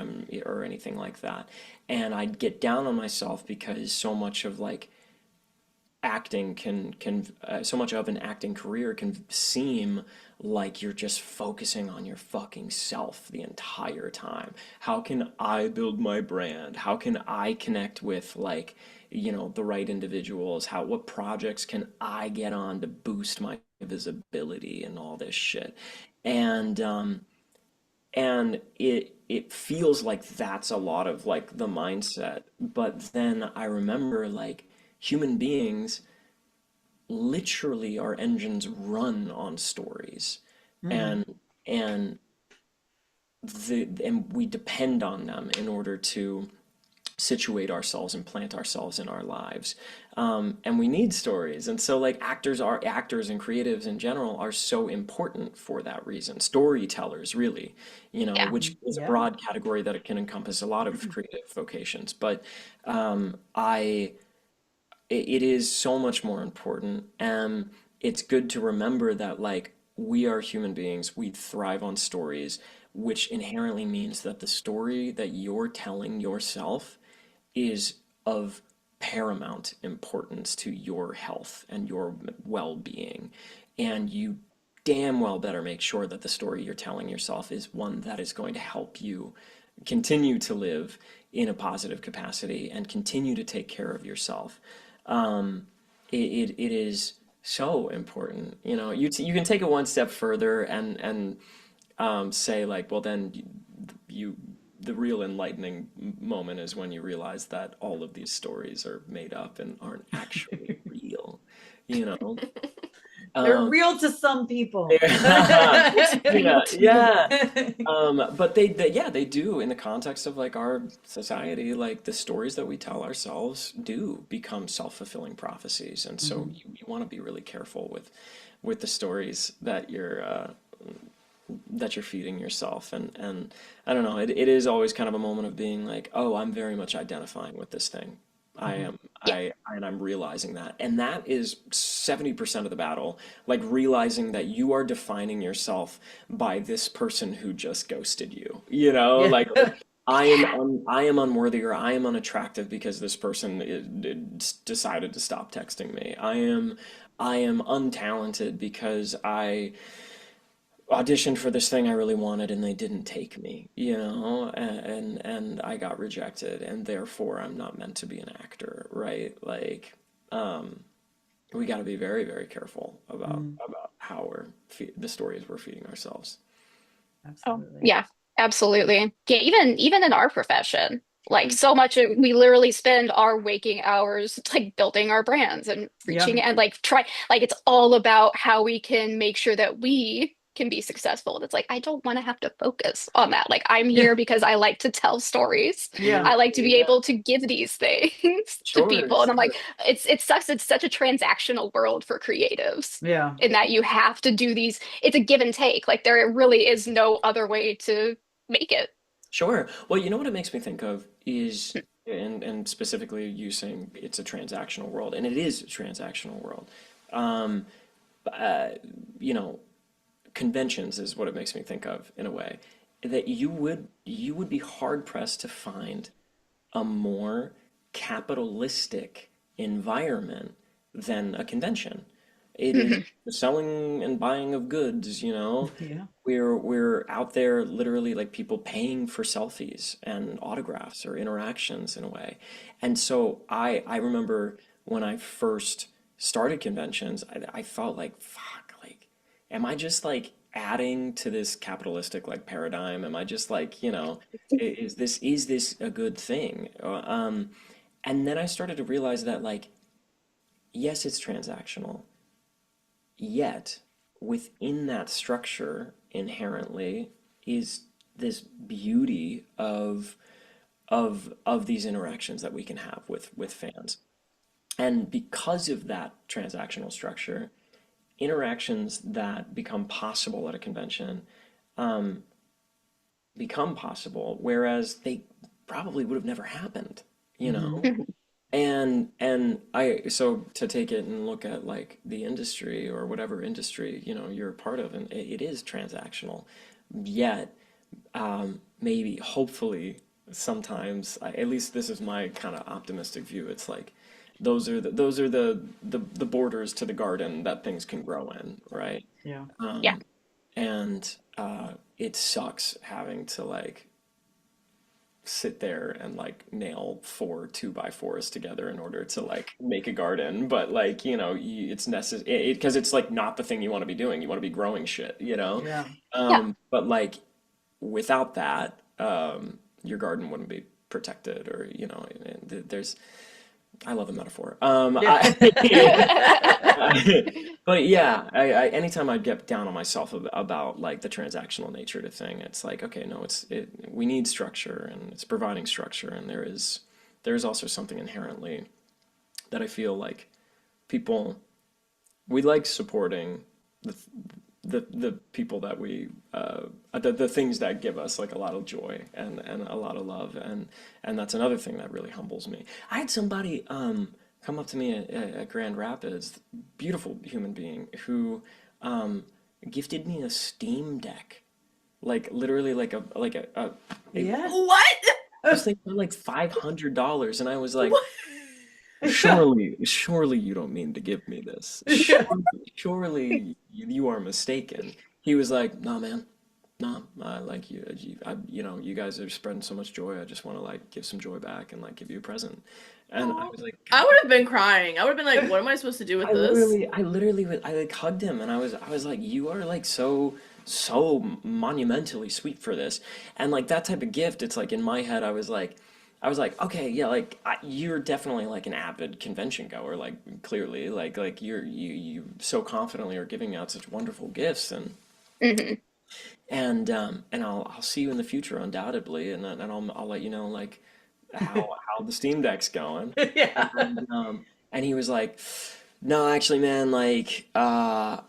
or anything like that. And I'd get down on myself because so much of like acting so much of an acting career can seem like you're just focusing on your fucking self the entire time. How can I build my brand? How can I connect with like, the right individuals? What projects can I get on to boost my visibility and all this shit? And it feels like that's a lot of like the mindset. But then I remember like human beings literally our engines run on stories, Mm-hmm. and and we depend on them in order to situate ourselves and plant ourselves in our lives. And we need stories. And so like actors and creatives in general are so important for that reason. Storytellers, really, Yeah. which is a Yeah. broad category that it can encompass a lot of creative vocations. But I it is so much more important. And it's good to remember that, like, we are human beings, we thrive on stories, which inherently means that the story that you're telling yourself is of paramount importance to your health and your well-being. And you damn well better make sure that the story you're telling yourself is one that is going to help you continue to live in a positive capacity and continue to take care of yourself. It is so important. You can take it one step further and say like, well, then you the real enlightening moment is when you realize that all of these stories are made up and aren't actually real. You know. They're Um, real to some people. yeah, yeah. But yeah, they do in the context of like our society, like the stories that we tell ourselves do become self-fulfilling prophecies. And so Mhm. you want to be really careful with the stories that you're feeding yourself. And I don't know, it is always kind of a moment of being like, oh, I'm very much identifying with this thing. I Mhm. am Yeah. and I'm realizing that. And that is 70% of the battle, like realizing that you are defining yourself by this person who just ghosted you. Yeah. Like Yeah. I am unworthy or I am unattractive because this person decided to stop texting me. I am untalented because I auditioned for this thing I really wanted and they didn't take me, and I got rejected and therefore I'm not meant to be an actor, right? Like, um, we got to be very, very careful Mm, about how the stories we're feeding ourselves. Oh, absolutely. yeah, absolutely. Yeah, even in our profession, like Mm. so much we literally spend our waking hours like building our brands and Yeah. reaching and like try like it's all about how we can make sure that we can be successful. And it's like I don't want to have to focus on that. Like I'm Yeah. here because I like to tell stories. Yeah. I like to be Yeah, able to give these things to sure, people. And I'm like, sure. it sucks. It's such a transactional world for creatives Yeah. in that you have to do these, it's a give and take. Like there really is no other way to make it. Sure. Well, you know what it makes me think of is, and specifically you saying it's a transactional world, and it is a transactional world. Um, uh, you know, Conventions is what it makes me think of in a way that you would be hard pressed to find a more capitalistic environment than a convention. It is Mhm. the selling and buying of goods, Yeah. We're out there literally like people paying for selfies and autographs or interactions in a way. And so I remember when I first started conventions, I felt like, fuck, like, am I just like adding to this capitalistic like paradigm? Am I just like, is this a good thing? And then I started to realize that like, yes, it's transactional, yet within that structure inherently is this beauty of these interactions that we can have with fans. And because of that transactional structure, interactions that become possible at a convention become possible, whereas they probably would have never happened, you Hmm. know? And I so to take it and look at like the industry or whatever industry, you're a part of, and it is transactional. Yet, maybe, hopefully, sometimes, at least this is my kind of optimistic view, it's like those are the borders to the garden that things can grow in, right? Yeah. Yeah. And it sucks having to like sit there and like nail 4 2x4s together in order to like make a garden, but like it's necessary because it's like not the thing you want to be doing. You want to be growing shit. Yeah. Yeah. But like without that, your garden wouldn't be protected, or there's I love a metaphor. Yeah. But yeah, anytime I get down on myself about like the transactional nature to thing, it's like, okay, no, we need structure and it's providing structure, and there's also something inherently that I feel like people, we like supporting the the people that we the things that give us like a lot of joy and a lot of love, and that's another thing that really humbles me. I had somebody come up to me at Grand Rapids, beautiful human being who gifted me a Steam Deck, like literally like a Yeah. What? this thing for like $500, and I was like, What? surely you don't mean to give me this. Surely you are mistaken. He was like, "No, man, no, I like you know, you guys are spreading so much joy. I just want to like give some joy back and like give you a present." And I was like, I would have been crying. I would have been like, what am I supposed to do with this? I literally, I like hugged him, and I was like, "You are like so monumentally sweet for this," and like that type of gift. It's like in my head, I was like, okay, yeah, like you're definitely like an avid convention goer, like clearly, like you so confidently are giving out such wonderful gifts, Hmm. and I'll see you in the future undoubtedly, and I'll let you know like how the Steam Deck's going. Yeah. And he was like, "No, actually, man, like, I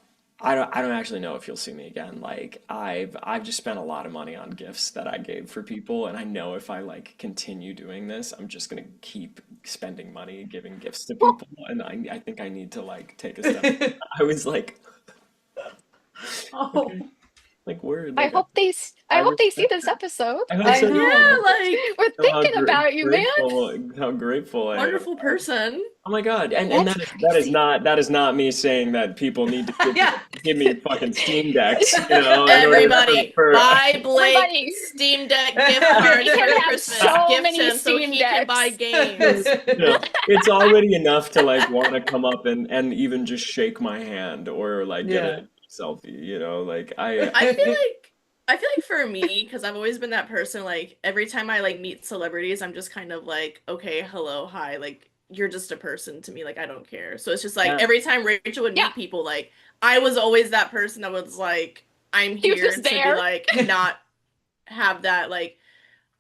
don't actually know if you'll see me again. Like, I've just spent a lot of money on gifts that I gave for people, and I know if I like continue doing this, I'm just gonna keep spending money giving gifts to people, and I think I need to like take a step." I was like, Oh, like word. I Like, hope they I see respect this that. episode. I hope I so. know. Yeah, like We're How thinking about you, man. how grateful I am. wonderful person. Oh my God. And That's crazy. that is not me saying that people need to yeah. give me fucking Steam Decks, you know, in order Everybody, buy Blake Everybody. Steam Deck gift You cards can for have Christmas. so Gift many him so Steam he can buy Decks. games. you know, it's already enough to like want to come up and even just shake my hand or like get Yeah. a selfie, you know, like I feel like for me, because I've always been that person, like every time I like meet celebrities, I'm just kind of like, okay, hello, hi, like you're just a person to me, like I don't care. So it's just like Yeah. every time Rachel would meet Yeah. people, like I was always that person that was like, I'm He was here just to be there. like not have that like,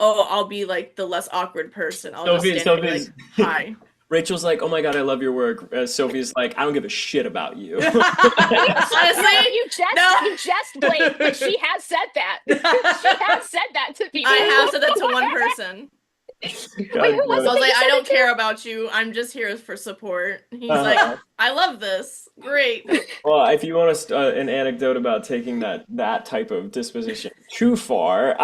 oh, I'll be like the less awkward person. I'll just stand there and be like, hi. Rachel's like, "Oh my God, I love your work." Sophie's like, "I don't give a shit about you." Honestly, You jest, Blake, but she has said that. She has said that to people. I have said that to one person. God Wait, who damn was So I it. was like, you I said don't it to? care about you. I'm just here for support. He's Uh-huh. like, I love this. Great. Well, if you want an anecdote about taking that type of disposition too far,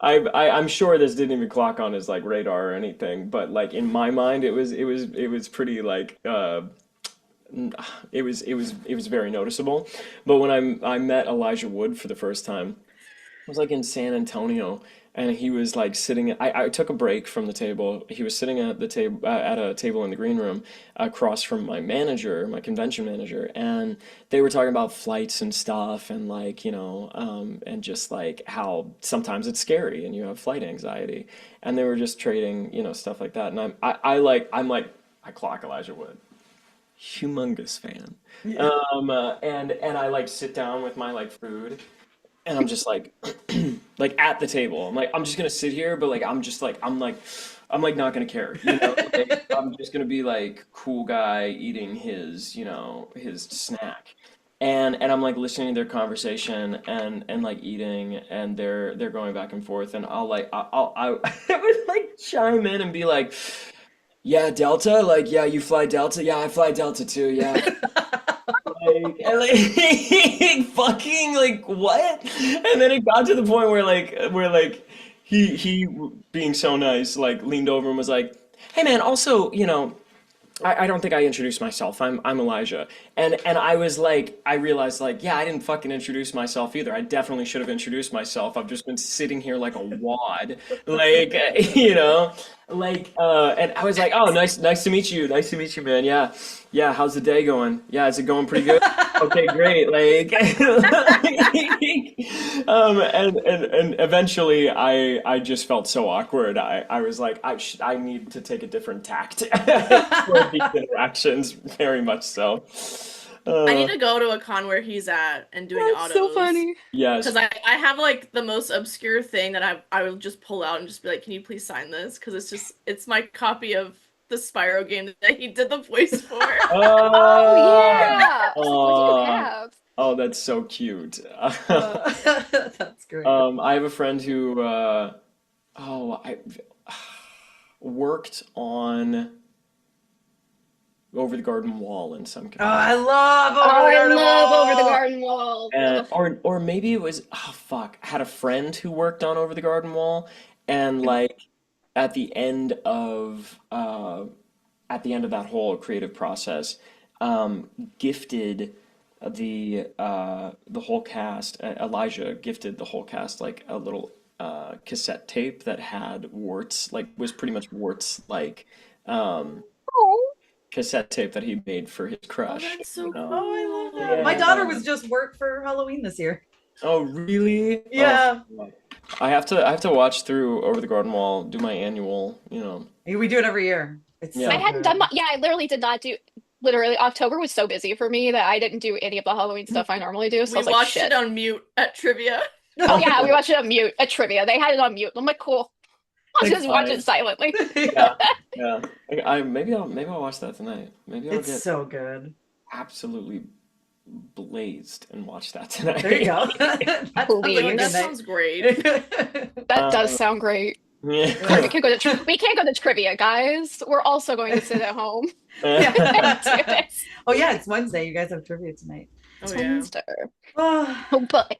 I'm sure this didn't even clock on his like radar or anything, but like in my mind, it was pretty like it was very noticeable. But when I met Elijah Wood for the first time, I was like in San Antonio, and he was like sitting. I took a break from the table. He was sitting at the table at a table in the green room across from my manager, my convention manager, and they were talking about flights and stuff, and like and just like how sometimes it's scary and you have flight anxiety, and they were just trading stuff like that. And I'm like I clock Elijah Wood, humongous fan, and I like sit down with my like food. And I'm just like, like at the table. I'm like, I'm just gonna sit here, but like, I'm like not gonna care, you know. Like, I'm just gonna be like cool guy eating his, his snack, and I'm like listening to their conversation and like eating, and they're going back and forth, and I would like chime in and be like, "Yeah, Delta, like yeah, you fly Delta, yeah, I fly Delta too, yeah." Like, and like fucking like what? And then it got to the point where like he being so nice like leaned over and was like, "Hey man, also, I don't think I introduced myself. I'm Elijah." And I was like, I realized like, yeah, I didn't fucking introduce myself either. I definitely should have introduced myself. I've just been sitting here like a wad, like and I was like, "Oh, nice to meet you. Nice to meet you, man. Yeah. Yeah, how's the day going? Yeah, is it going pretty good? Okay, great." Like, and eventually, I just felt so awkward. I was like, I need to take a different tact for these interactions, very much so. I need to go to a con where he's at and doing That's autos. so funny. Yes. Because I have like the most obscure thing that I will just pull out and just be like, can you please sign this? Because it's my copy of the Spyro game that he did the voice for. Oh yeah. What do you Oh, have? oh, that's so cute. That's great. I have a friend who I worked on Over the Garden Wall in some Oh, I capacity. love Oh, Over the I Garden love Over the Wall. Garden Wall. Or maybe it was, oh fuck, I had a friend who worked on Over the Garden Wall, and like at the end of that whole creative process, gifted the whole cast. Elijah gifted the whole cast like a little cassette tape that had warts, like was pretty much warts like um, Oh, cassette tape that he made for his Oh, crush. that's so You cool. know? Oh, I love that. My Yeah. daughter was just work for Halloween this year. Oh, really? Yeah. Oh, I have to watch through Over the Garden Wall, do my annual, you know. We do it every year. It's Yeah. I so hadn't good. done yeah, I literally did not do literally October was so busy for me that I didn't do any of the Halloween stuff I normally do. So I We was like, watched shit. it on mute at trivia. Oh yeah, we watched it on mute at trivia. They had it on mute. I'm like, cool. I'll Thanks, just watch guys. it silently. Yeah, yeah. Maybe I'll watch that tonight. Maybe I'll It's get so good. absolutely blazed and watch that There you tonight. go. That sounds like a Please. good That night. sounds great. That does Um, sound great. yeah. We can't go to we can't go to trivia, guys. We're also going to sit at home and do this. Oh yeah, it's Wednesday. You guys have trivia tonight. Oh It's yeah. Wednesday. Oh, Oh, but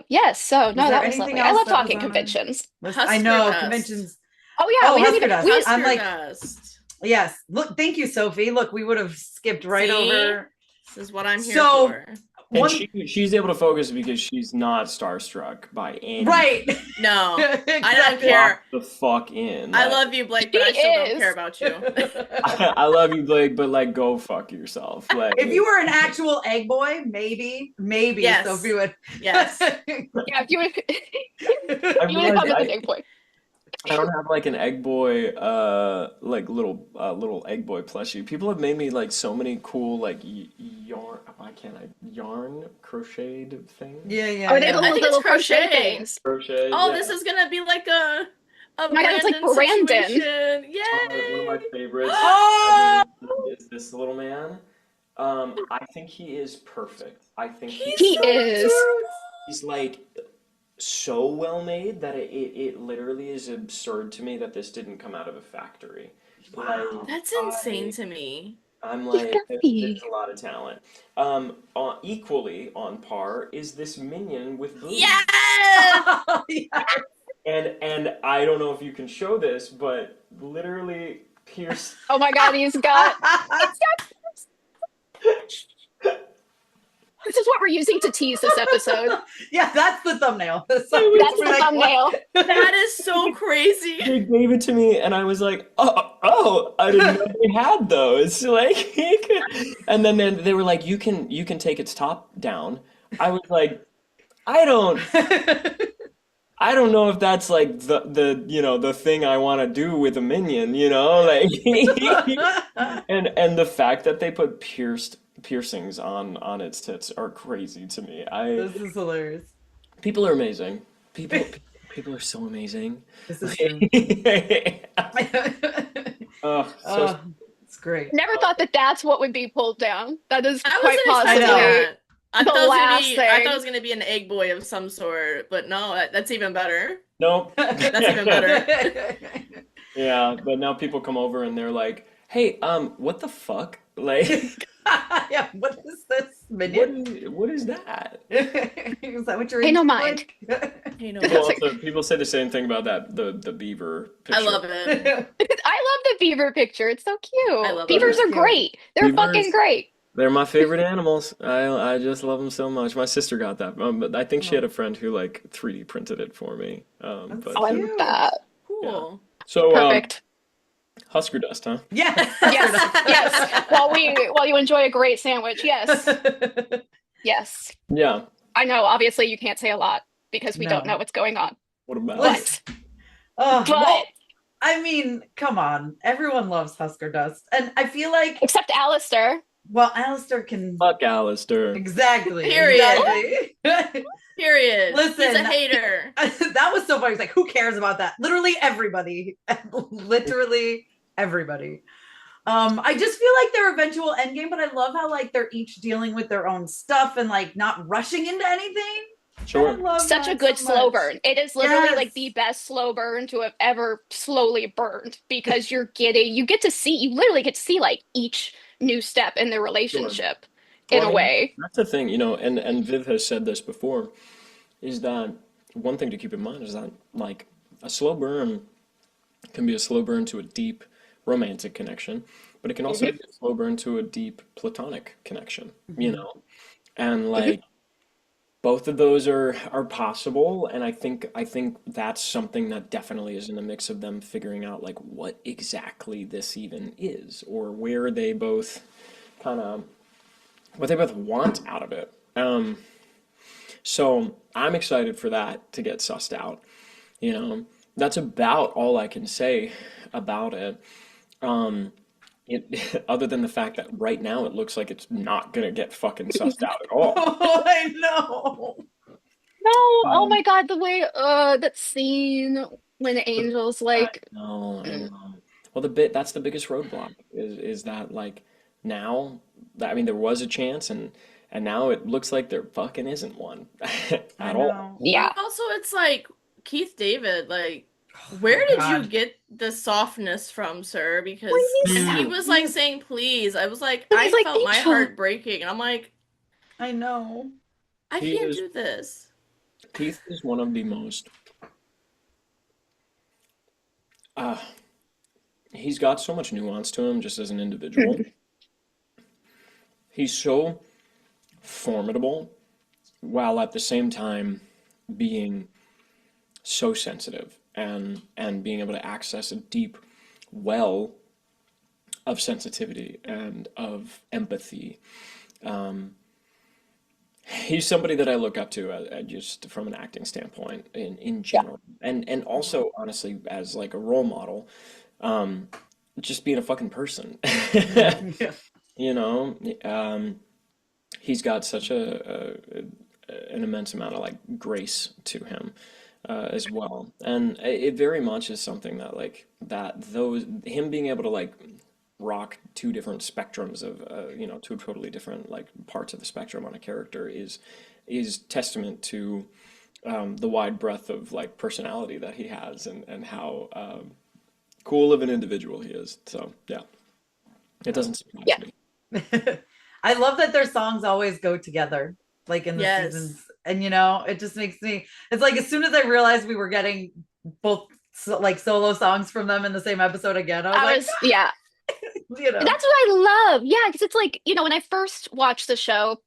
yes, so no, there that was anything lovely. I else love that was talking on our conventions. I know Huskerdust. conventions. Oh yeah, Oh, we didn't even Huskerdust. we I'm like, Huskerdust. yes. Look, thank you, Sophie. Look, we would have skipped right See? over. This is what I'm here So- for. And One, she's able to focus because she's not starstruck by any. right. No, I don't Exactly. care. Lock the fuck in. I Like, love you, Blake, but I She still don't is. care about you. I love you, Blake, but like, go fuck yourself. Like, If you were an actual egg boy, maybe Yes. Sophie would. Yes. yeah, if you would I you would have realized come with a big boy. I don't have like an egg boy, like little egg boy plushie. People have made me like so many cool like yarn. Why can't I yarn crocheted things? Yeah, yeah. Are they yeah. the I think little it's crochet crochet. things? Crochet. Oh, yeah. this is gonna be like a my God, it's like Brandon. situation. One of my Yay! favorites Oh! is this little man. I think he is perfect. I think He is. he's like so well made that it literally is absurd to me that this didn't come out of a factory. Wow. Like, That's insane to me. I'm like, Fluffy. there's a lot of talent. Equally on par is this minion with boobs. Yes! Yeah. And I don't know if you can show this, but literally Pierce. Oh my God, he's got this is what we're using to tease this episode. Yeah, that's the thumbnail. That's the thumbnail. That is so crazy. They gave it to me, and I was like, oh, I didn't know they had those. Like, and then they were like, you can take its top down. I was like, I don't know if that's like the thing I want to do with a minion, like, and the fact that they put piercings on its tits are crazy to me. This is hilarious. People are amazing. People are so amazing. This is true. Oh, so It's great. Never thought that that's what would be pulled down. That is I quite wasn't expecting possibly. that. I the thought, it was last gonna be, thing. I thought it was gonna be an egg boy of some sort, but no, that's even better. nope. That's even better. Yeah, but now people come over and they're like, "Hey, what the fuck? Like, Yeah, what is this minion? what is that?" Is that what you're Pay no into, mind. Blake? You know, People say the same thing about that the beaver picture. I love it. I love the beaver picture. It's so cute. I love Beavers it. are great. They're Beavers- fucking great. They're my favorite animals. I just love them so much. My sister got that, but I think she had a friend who like 3D printed it for me. That's But Oh, I cute. love that. Cool. so Perfect. Huskerdust, huh? Yes. Yes, yes. While you enjoy a great sandwich, yes, yes. Yeah. I know. Obviously, you can't say a lot because we No. don't know what's going on. What about? Let's- But Oh, but well, I mean, come on. Everyone loves Huskerdust. And I feel like except Alistair. Well, Alistair can Fuck Alistair. exactly. Period. Exactly. Period. Listen, He's a hater. that was so funny. It's like, who cares about that? Literally everybody. Literally everybody. I just feel like their eventual end game, but I love how like they're each dealing with their own stuff and like not rushing into anything. I Sure. love Such a that good so slow much. burn. It is literally Yes. like the best slow burn to have ever slowly burned because you get to see, you literally get to see like each new step in their Sure. relationship in Well, I a mean, way. that's the thing, you know, and Viv has said this before, is that one thing to keep in mind is that like a slow burn can be a slow burn to a deep romantic connection, but it can also Hmm. be a slow burn to a deep platonic connection, you Mhm. know? And Hmm. like both of those are possible, and I think that's something that definitely is in the mix of them figuring out like what exactly this even is, or where they both kind of what they both want out of it. So I'm excited for that to get sussed out. You know, that's about all I can say about it. Um, other than the fact that right now it looks like it's not gonna get fucking sussed out at all. Oh, I know. No, oh Um, my God, the way that scene when Angel's I like, know, I mm, know. Well, the bit that's the biggest roadblock is that like now that I mean there was a chance and now it looks like there fucking isn't one I at all. know. yeah. But also, it's like Keith David, like, Oh my where did you God. get the softness from, sir? When Because he when said, he Mm, was like yes, saying please, I was like, he's I like, felt my Angel. heart breaking, and I'm like, I know. I He can't is do this. Keith is one of the most uh he's got so much nuance to him just as an individual. He's so formidable while at the same time being so sensitive and being able to access a deep well of sensitivity and of empathy. Um, he's somebody that I look up to just from an acting standpoint in Yeah. general, and also honestly as like a role model, um, just being a fucking person. Yeah. You know, he's got such an immense amount of like grace to him as well, and it very much is something that like that those him being able to like rock two different spectrums of you know two totally different like parts of the spectrum on a character is testament to the wide breadth of like personality that he has and how cool of an individual he is. So yeah, it doesn't surprise Yeah. me. I love that their songs always go together, like in the Yes. seasons. And you know, it just makes me, it's like as soon as I realized we were getting both like solo songs from them in the same episode again, I was I like, was, yeah. you know, That's what I love. Yeah, because it's like, when I first watched the show,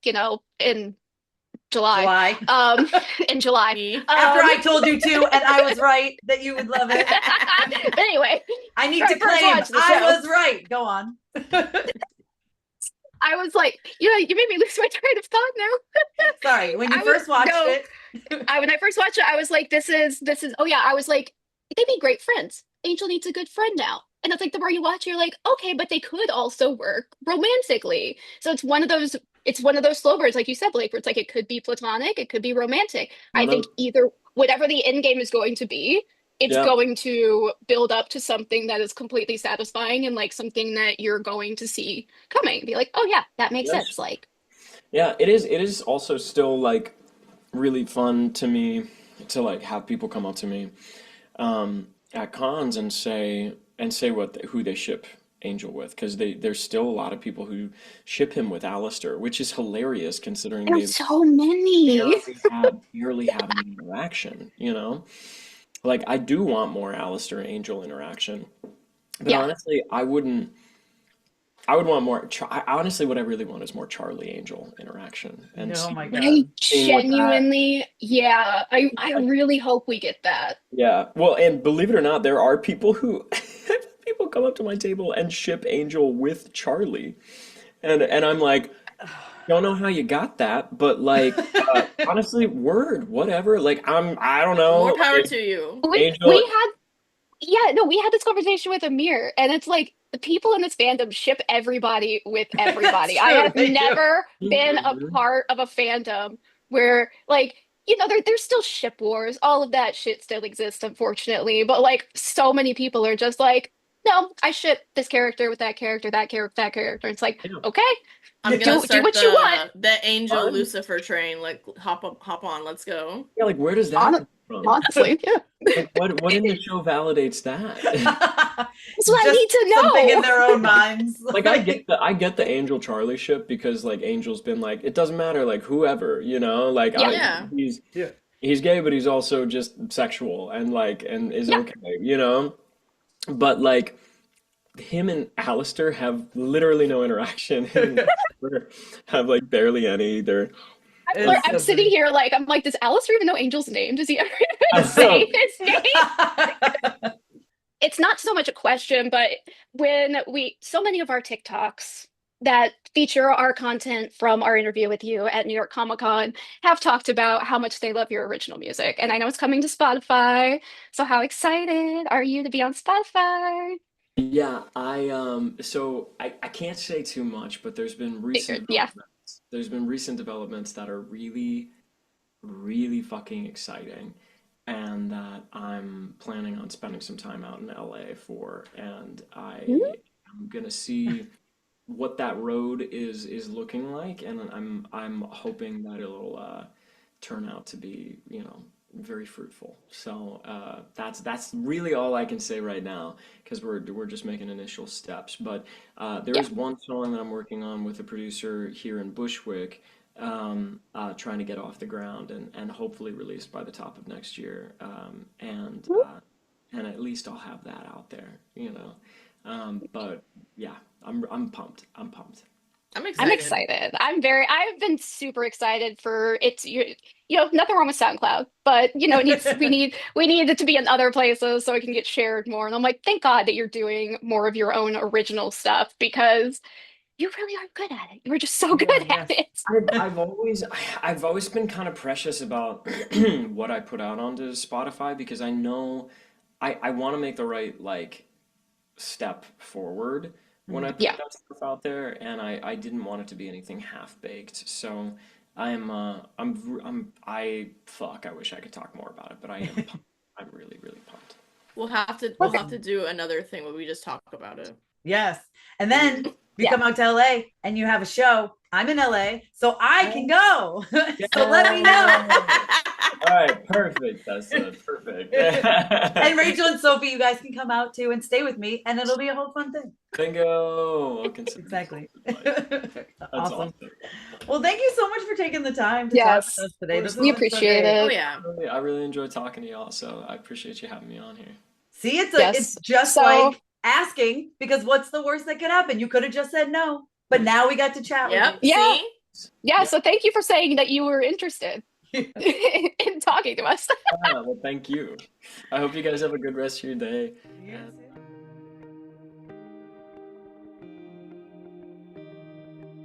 in July, July. um, in July, Me. After um, I told you to, and I was right that you would love it. anyway, I need when to I first claim watched the I show, was right. Go on. I was like, you made me lose my train of thought now. Sorry, when you I was first watched no, it. when I first watched it, I was like, this is. Oh yeah, I was like, they'd be great friends. Angel needs a good friend now, and it's like the more you watch, you're like, okay, but they could also work romantically. So it's one of those. It's one of those slow burns, like you said, Blake, where it's like it could be platonic, it could be romantic. I One think of either whatever the end game is going to be, it's yeah. going to build up to something that is completely satisfying and like something that you're going to see coming. Be like, oh yeah, that makes Yes. sense. Like, Yeah, it is. It is also still like really fun to me to like have people come up to me at cons and say who they ship Angel with because there's still a lot of people who ship him with Alistair, which is hilarious considering they there's so many. barely have any interaction, you know? Like I do want more Alistair and Angel interaction, but Yeah. honestly, I would want more. Honestly, what I really want is more Charlie Angel interaction and Oh my I God. seeing what that. genuinely, yeah, I really hope we get that. Yeah. Well, and believe it or not, there are people who people come up to my table and ship Angel with Charlie, and I'm like, don't know how you got that, but like, honestly, word, whatever. Like, I don't More know power if to you. We Angel. had Yeah, no, we had this conversation with Amir, and it's like the people in this fandom ship everybody with everybody. It's I true, have they do. never been a Mhm. part of a fandom where, like, there's still ship wars. All of that shit still exists, unfortunately. But like, so many people are just like, no, I ship this character with that character, that character, that character. It's like, Yeah. okay, I'm gonna do start what you want. the Angel Fine. Lucifer train. Like hop on, let's go. Yeah, like where does that Hon- come from? Honestly, yeah. Like what in the show validates that? That's what I Just need to something in know. their own minds. Like I get the Angel Charlie ship because like Angel's been like it doesn't matter like whoever, like Yeah, Yeah. he's gay but he's also just sexual and like and is yeah. okay. But like him and Alistair have literally no interaction. Him and Alistair have like barely any. They're like It's I'm so sitting funny. here like I'm like, does Alistair even know Angel's name? Does he ever I even don't know. say his name? It's not so much a question, but when so many of our TikToks that feature our content from our interview with you at New York Comic Con have talked about how much they love your original music. And I know it's coming to Spotify. So how excited are you to be on Spotify? Yeah, I can't say too much, but Figured. Yeah. there's been recent developments that are really, really fucking exciting and that I'm planning on spending some time out in LA for, and Mhm. am gonna see what that road is looking like, and I'm hoping that it'll turn out to be, very fruitful. So that's really all I can say right now because we're just making initial steps. But there Yeah. is one song that I'm working on with a producer here in Bushwick, trying to get off the ground and hopefully released by the top of next year. And at least I'll have that out there. But yeah, I'm pumped. I'm pumped. I'm I'm excited. excited. I've been super excited for it's nothing wrong with SoundCloud, but we need it to be in other places so it can get shared more. And I'm like, thank God that you're doing more of your own original stuff because you really are good at it. You were just so good Yeah, at yes. it. I've always been kind of precious about what I put out onto Spotify because I know I want to make the right like step forward when I put Yeah. that stuff out there, and I didn't want it to be anything half baked. So I fuck. I wish I could talk more about it, but I am pumped. I'm really really pumped. We'll have to do another thing where we just talk about it. Yes. And then you Yeah. come out to LA and you have a show. I'm in LA, so I can go. So let me know. All right, perfect. That's perfect. And Rachel and Sophie, you guys can come out too and stay with me, and it'll be a whole fun thing. Bingo. I'll consider Exactly. That's Awesome. awesome. Well, thank you so much for taking the time to talk Yes. with us today. This We has been so appreciate great. Oh it. yeah. I really enjoy talking to y'all, so I appreciate you having me on here. See, it's Yes. just So like asking because what's the worst that could happen? You could have just said no, but now we got to chat Yep. with you. yeah. See? Yeah. Yeah. So thank you for saying that you were interested in talking to us. Well, thank you. I hope you guys have a good rest of your day. Yes.